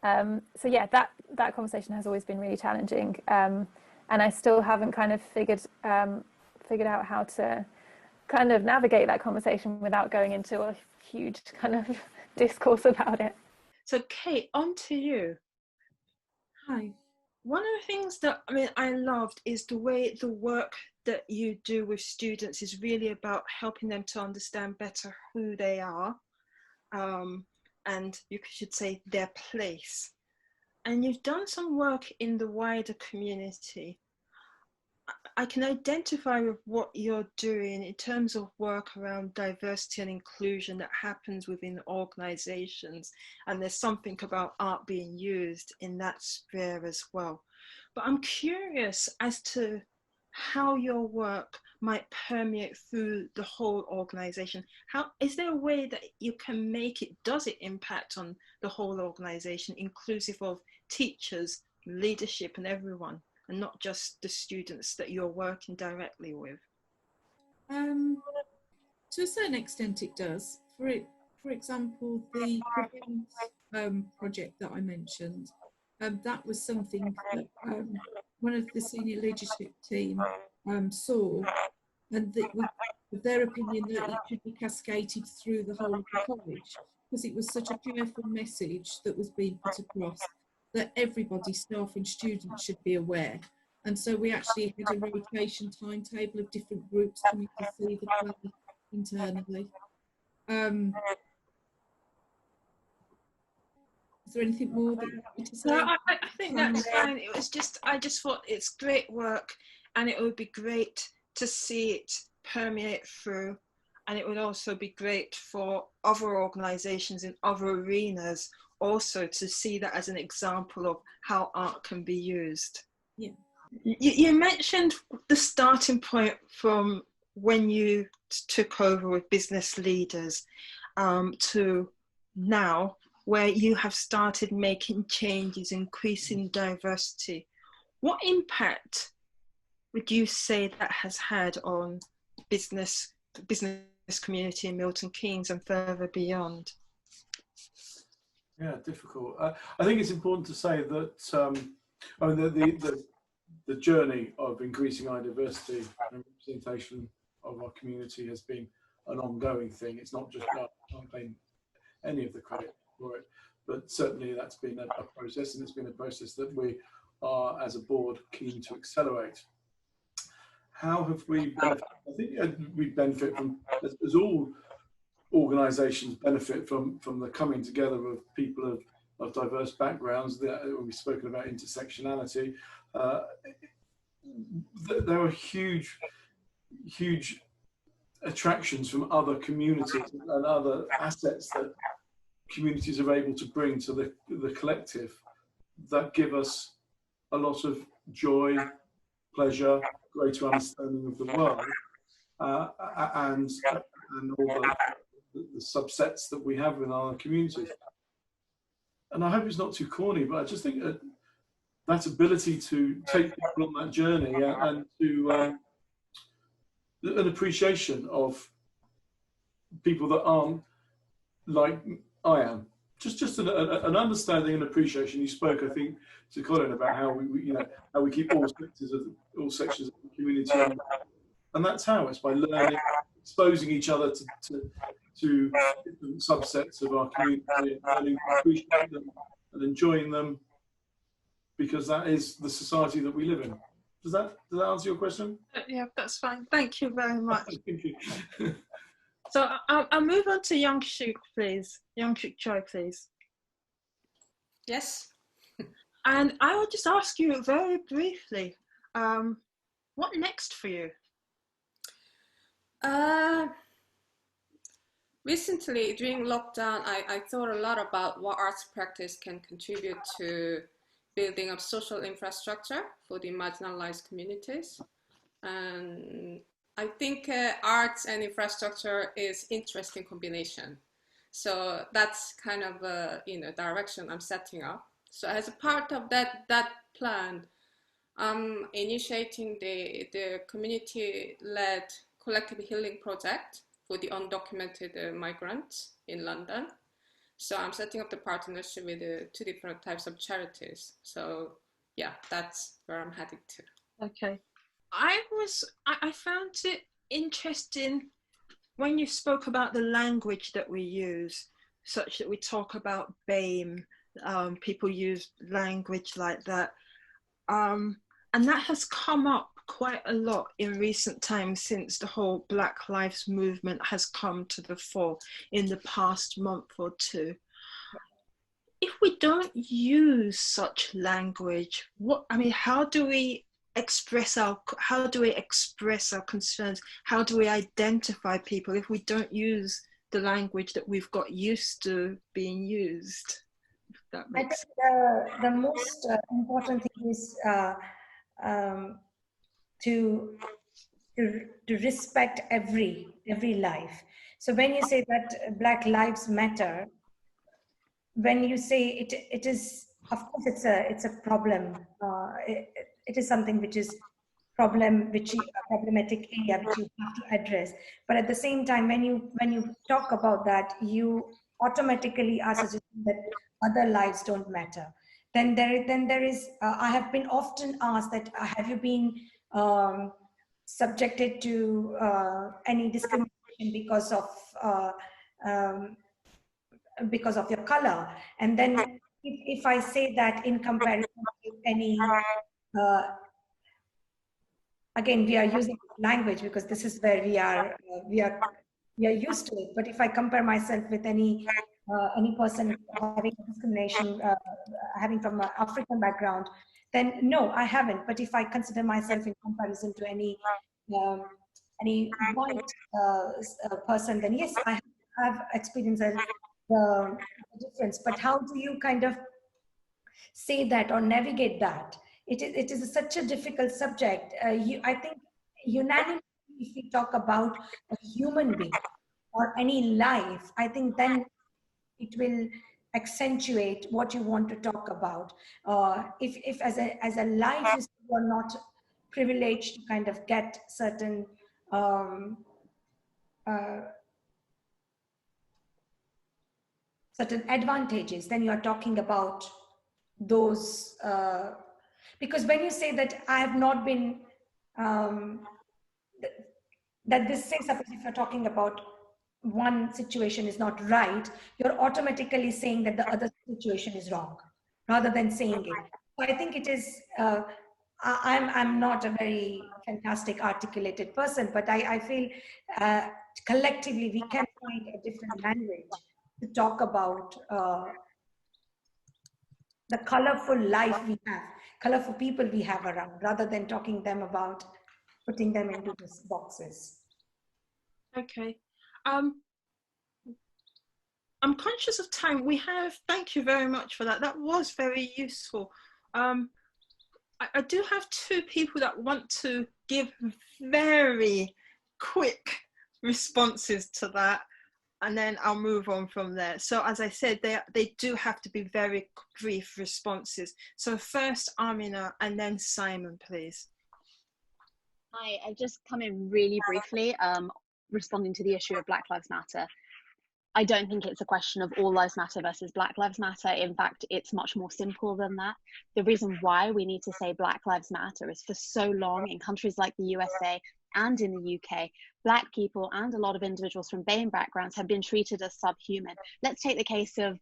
So yeah, that conversation has always been really challenging. And I still haven't kind of figured out how to kind of navigate that conversation without going into a huge kind of discourse about it. So Kate, on to you. Hi. One of the things that I loved is the way the work that you do with students is really about helping them to understand better who they are, and you should say their place. And you've done some work in the wider community. I can identify with what you're doing in terms of work around diversity and inclusion that happens within organizations. And there's something about art being used in that sphere as well. But I'm curious as to how your work might permeate through the whole organization. Is there a way that you can make it, does it impact on the whole organization, inclusive of teachers, leadership and everyone, and not just the students that you're working directly with? To a certain extent it does. For example, the project that I mentioned, that was something that one of the senior leadership team saw, and with their opinion that it should be cascaded through the whole of the college, because it was such a powerful message that was being put across that everybody, staff and students, should be aware. And so we actually had a rotation timetable of different groups coming to see the play internally. Is there anything more that you want to say? No, I think that's fine. It was just, I just thought it's great work, and it would be great to see it permeate through, and it would also be great for other organizations in other arenas also to see that as an example of how art can be used. Yeah. You mentioned the starting point from when you took over with business leaders to now, where you have started making changes, increasing diversity. What impact would you say that has had on business community in Milton Keynes and further beyond? Yeah, difficult. I think it's important to say that the journey of increasing our diversity and representation of our community has been an ongoing thing. It's not just us. I can't claim any of the credit for it, but certainly that's been a process, and it's been a process that we are, as a board, keen to accelerate. How have we benefited? I think we benefit from, as all organisations benefit from the coming together of people of of diverse backgrounds. When we've spoken about intersectionality, there are huge attractions from other communities and other assets that communities are able to bring to the collective that give us a lot of joy, pleasure, greater understanding of the world, and all the subsets that we have in our communities. And I hope it's not too corny, but I just think that ability to take people on that journey and to an appreciation of people that aren't like I am. Just an understanding and appreciation. You spoke, I think, to Colin about how how we keep all sections of the community, and that's how it's by learning, exposing each other to different subsets of our community, and learning to appreciate them and enjoying them, because that is the society that we live in. Does that answer your question? Yeah, that's fine. Thank you very much. Thank you. So I'll move on to Young Shuk, please. Young Shuk Choi, please. Yes. And I will just ask you very briefly, what next for you? Recently, during lockdown, I thought a lot about what arts practice can contribute to building up social infrastructure for the marginalized communities. And I think arts and infrastructure is interesting combination. So that's kind of a direction I'm setting up. So as a part of that plan, I'm initiating the community-led collective healing project for the undocumented migrants in London. So I'm setting up the partnership with 2 different types of charities. So yeah, that's where I'm heading to. Okay. I found it interesting when you spoke about the language that we use, such that we talk about BAME, people use language like that. And that has come up quite a lot in recent times since the whole Black Lives Movement has come to the fore in the past month or two. If we don't use such language, how do we express our concerns? How do we identify people if we don't use the language that we've got used to being used? If that makes sense. I think the most important thing is to respect every life. So when you say that Black Lives Matter, when you say it is, of course, it's a problem. It is something which is problematic area which you have to address. But at the same time, when you talk about that, you automatically are suggesting that other lives don't matter. Then there is. I have been often asked that have you been subjected to any discrimination because of your color? And then if I say that in comparison to any, again, we are using language because this is where we are used to it. But if I compare myself with any person having discrimination, having from an African background, then no, I haven't. But if I consider myself in comparison to any white person, then yes, I have experienced the difference. But how do you kind of say that or navigate that? It is such a difficult subject. I think unanimously, if we talk about a human being or any life, I think then it will accentuate what you want to talk about. If as a life you are not privileged to kind of get certain certain advantages, then you are talking about those, because when you say that I have not been, that this, say suppose if you're talking about one situation is not right, you're automatically saying that the other situation is wrong, rather than saying it. So I think it is, I'm not a very fantastic articulated person, but I feel collectively we can find a different language to talk about the colorful life we have, colorful people we have around, rather than talking them about putting them into these boxes. Okay. I'm conscious of time. Thank you very much for that. That was very useful. I do have two people that want to give very quick responses to that, and then I'll move on from there. So as I said, they do have to be very brief responses. So first Amina and then Simon, please. Hi, I've just come in really briefly, responding to the issue of Black Lives Matter. I don't think it's a question of all lives matter versus Black Lives Matter. In fact, it's much more simple than that. The reason why we need to say Black Lives Matter is for so long in countries like the USA and in the UK, Black people and a lot of individuals from BAME backgrounds have been treated as subhuman. Let's take the case of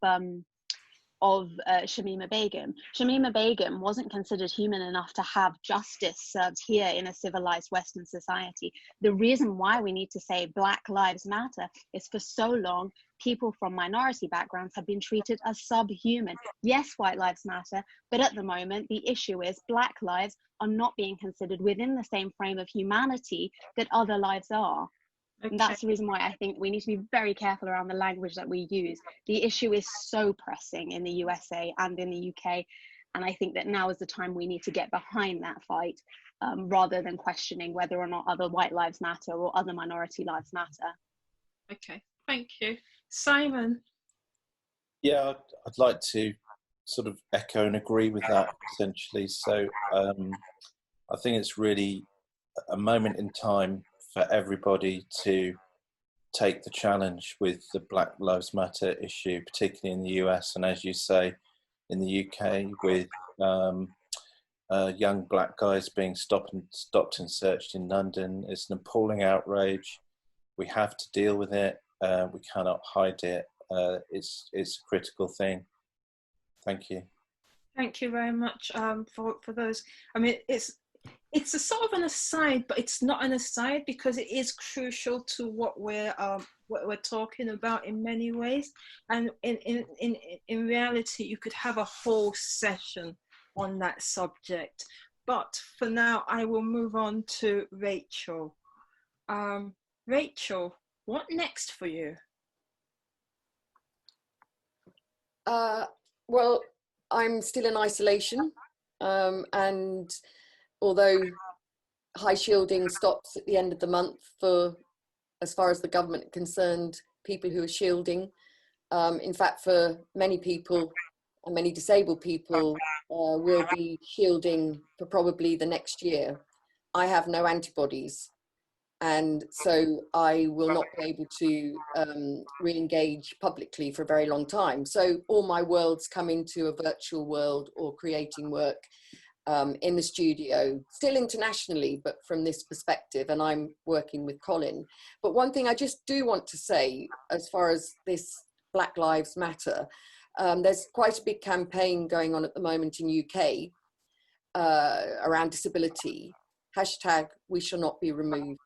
Shamima Begum. Shamima Begum wasn't considered human enough to have justice served here in a civilized Western society. The reason why we need to say Black Lives Matter is for so long, people from minority backgrounds have been treated as subhuman. Yes, white lives matter, but at the moment, the issue is Black lives are not being considered within the same frame of humanity that other lives are. Okay. And that's the reason why I think we need to be very careful around the language that we use. The issue is so pressing in the USA and in the UK. And I think that now is the time we need to get behind that fight rather than questioning whether or not other white lives matter or other minority lives matter. Okay, thank you. Simon? Yeah, I'd like to sort of echo and agree with that essentially. So I think it's really a moment in time for everybody to take the challenge with the Black Lives Matter issue, particularly in the US, and as you say, in the UK, with young Black guys being stopped and searched in London. It's an appalling outrage. We have to deal with it. We cannot hide it. It's a critical thing. Thank you. Thank you very much for those. I mean, it's a sort of an aside, but it's not an aside because it is crucial to what we're talking about in many ways. And in reality, you could have a whole session on that subject. But for now, I will move on to Rachel. Rachel, what next for you? Well, I'm still in isolation, and although high shielding stops at the end of the month for, as far as the government are concerned, people who are shielding, in fact, for many people and many disabled people will be shielding for probably the next year. I have no antibodies, and so I will not be able to re-engage publicly for a very long time. So all my worlds come into a virtual world or creating work in the studio, still internationally, but from this perspective, and I'm working with Colin. But one thing I just do want to say, as far as this Black Lives Matter, there's quite a big campaign going on at the moment in UK around disability, #We shall not be removed.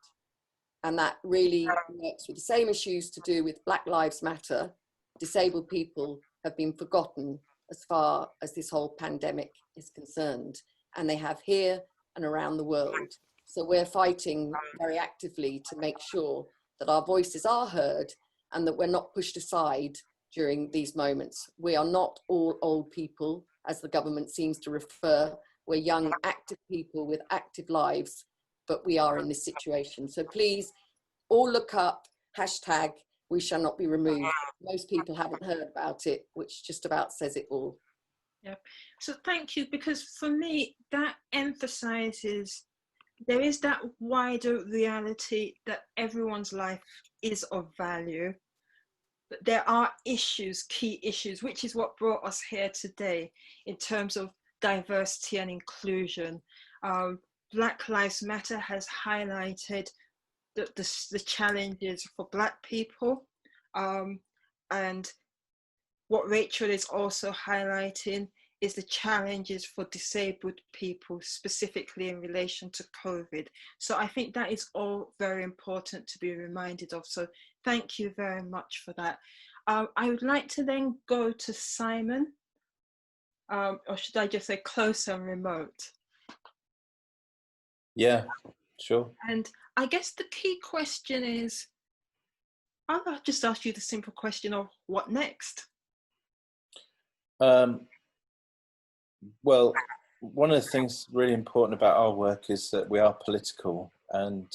And that really works with the same issues to do with Black Lives Matter. Disabled people have been forgotten as far as this whole pandemic is concerned, and they have here and around the world. So we're fighting very actively to make sure that our voices are heard and that we're not pushed aside during these moments. We are not all old people, as the government seems to refer. We're young, active people with active lives, but we are in this situation. So please all look up #We shall not be removed. Most people haven't heard about it, which just about says it all. Yeah. So thank you, because for me, that emphasizes there is that wider reality that everyone's life is of value. But there are issues, key issues, which is what brought us here today in terms of diversity and inclusion. Black Lives Matter has highlighted the challenges for Black people. And what Rachel is also highlighting is the challenges for disabled people, specifically in relation to COVID. So I think that is all very important to be reminded of. So thank you very much for that. I would like to then go to Simon. or should I just say close and remote? Yeah, sure. And I guess the key question is, I'll just ask you the simple question of what next? Well, one of the things really important about our work is that we are political, and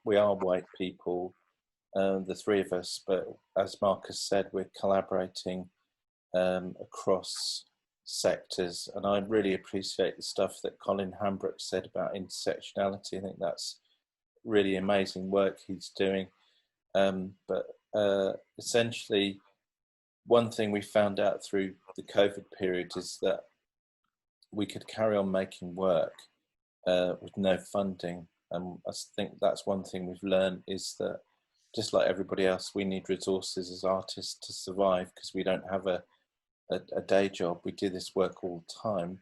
we are white people, the three of us, but as Marcus said, we're collaborating across sectors, and I really appreciate the stuff that Colin Hambrook said about intersectionality. I think that's really amazing work he's doing. But essentially, one thing we found out through the COVID period is that we could carry on making work with no funding. And I think that's one thing we've learned, is that just like everybody else, we need resources as artists to survive, because we don't have a day job. We do this work all the time.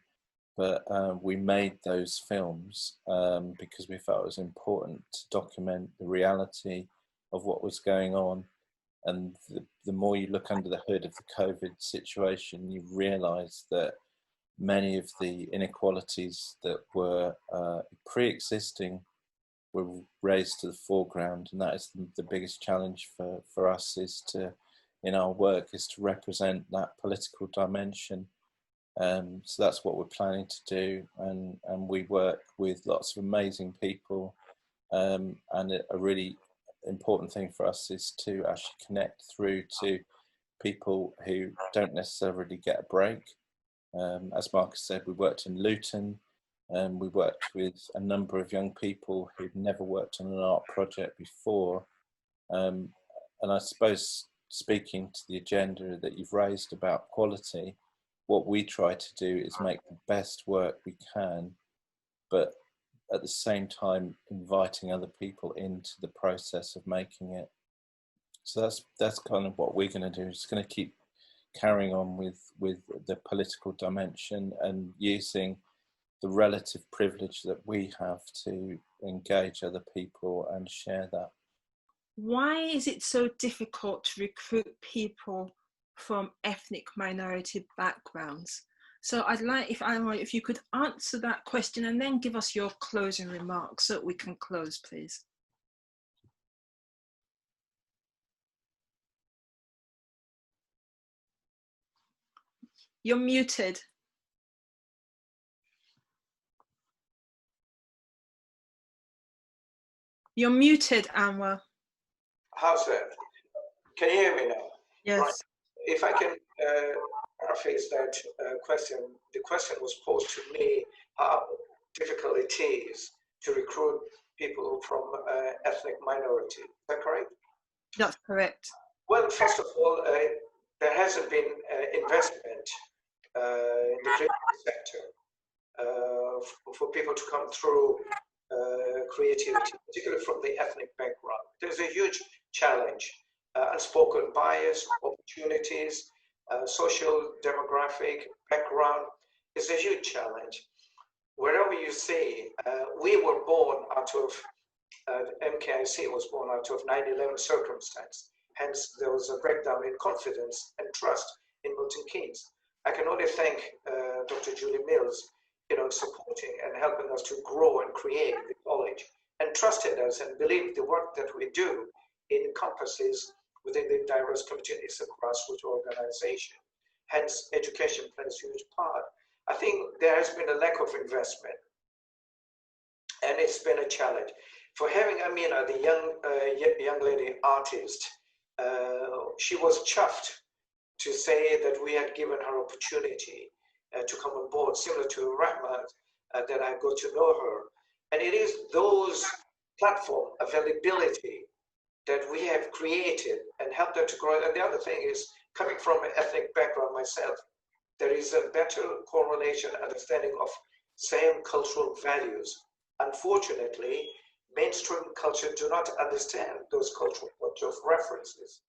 But we made those films because we felt it was important to document the reality of what was going on. And the more you look under the hood of the COVID situation, you realise that many of the inequalities that were pre-existing were raised to the foreground, and that is the biggest challenge for us, is to, in our work, is to represent that political dimension. So that's what we're planning to do, and we work with lots of amazing people, and a really important thing for us is to actually connect through to people who don't necessarily get a break. As Marcus said, we worked in Luton, and we worked with a number of young people who'd never worked on an art project before. And I suppose, speaking to the agenda that you've raised about quality, what we try to do is make the best work we can, but at the same time inviting other people into the process of making it. So that's kind of what we're going to do. It's going to keep carrying on with the political dimension and using the relative privilege that we have to engage other people and share that. Why is it so difficult to recruit people from ethnic minority backgrounds? So I'd like, if you could answer that question and then give us your closing remarks so that we can close, please. You're muted. You're muted, Anwar. How's that? Can you hear me now? Yes. Right. If I can paraphrase that question, the question was posed to me, how difficult it is to recruit people from ethnic minority. Is that correct? That's correct. Well, first of all, there hasn't been investment in the creative sector for people to come through creativity, particularly from the ethnic background. There's a huge challenge, unspoken bias, opportunities, social demographic background is a huge challenge. Wherever you see, we were born out of, MKIAC was born out of 9/11 circumstance. Hence, there was a breakdown in confidence and trust in Milton Keynes. I can only thank Dr. Julie Mills, supporting and helping us to grow and create the college, and trusted us and believed the work that we do encompasses within the diverse community. It's a grassroots organization. Hence, education plays a huge part. I think there has been a lack of investment, and it's been a challenge. For having Amina, the young lady artist, she was chuffed to say that we had given her opportunity to come on board, similar to Rahmat, that I got to know her. And it is those platform availability that we have created and helped her to grow. And the other thing is, coming from an ethnic background myself, there is a better correlation, understanding of same cultural values. Unfortunately, mainstream culture do not understand those cultural references.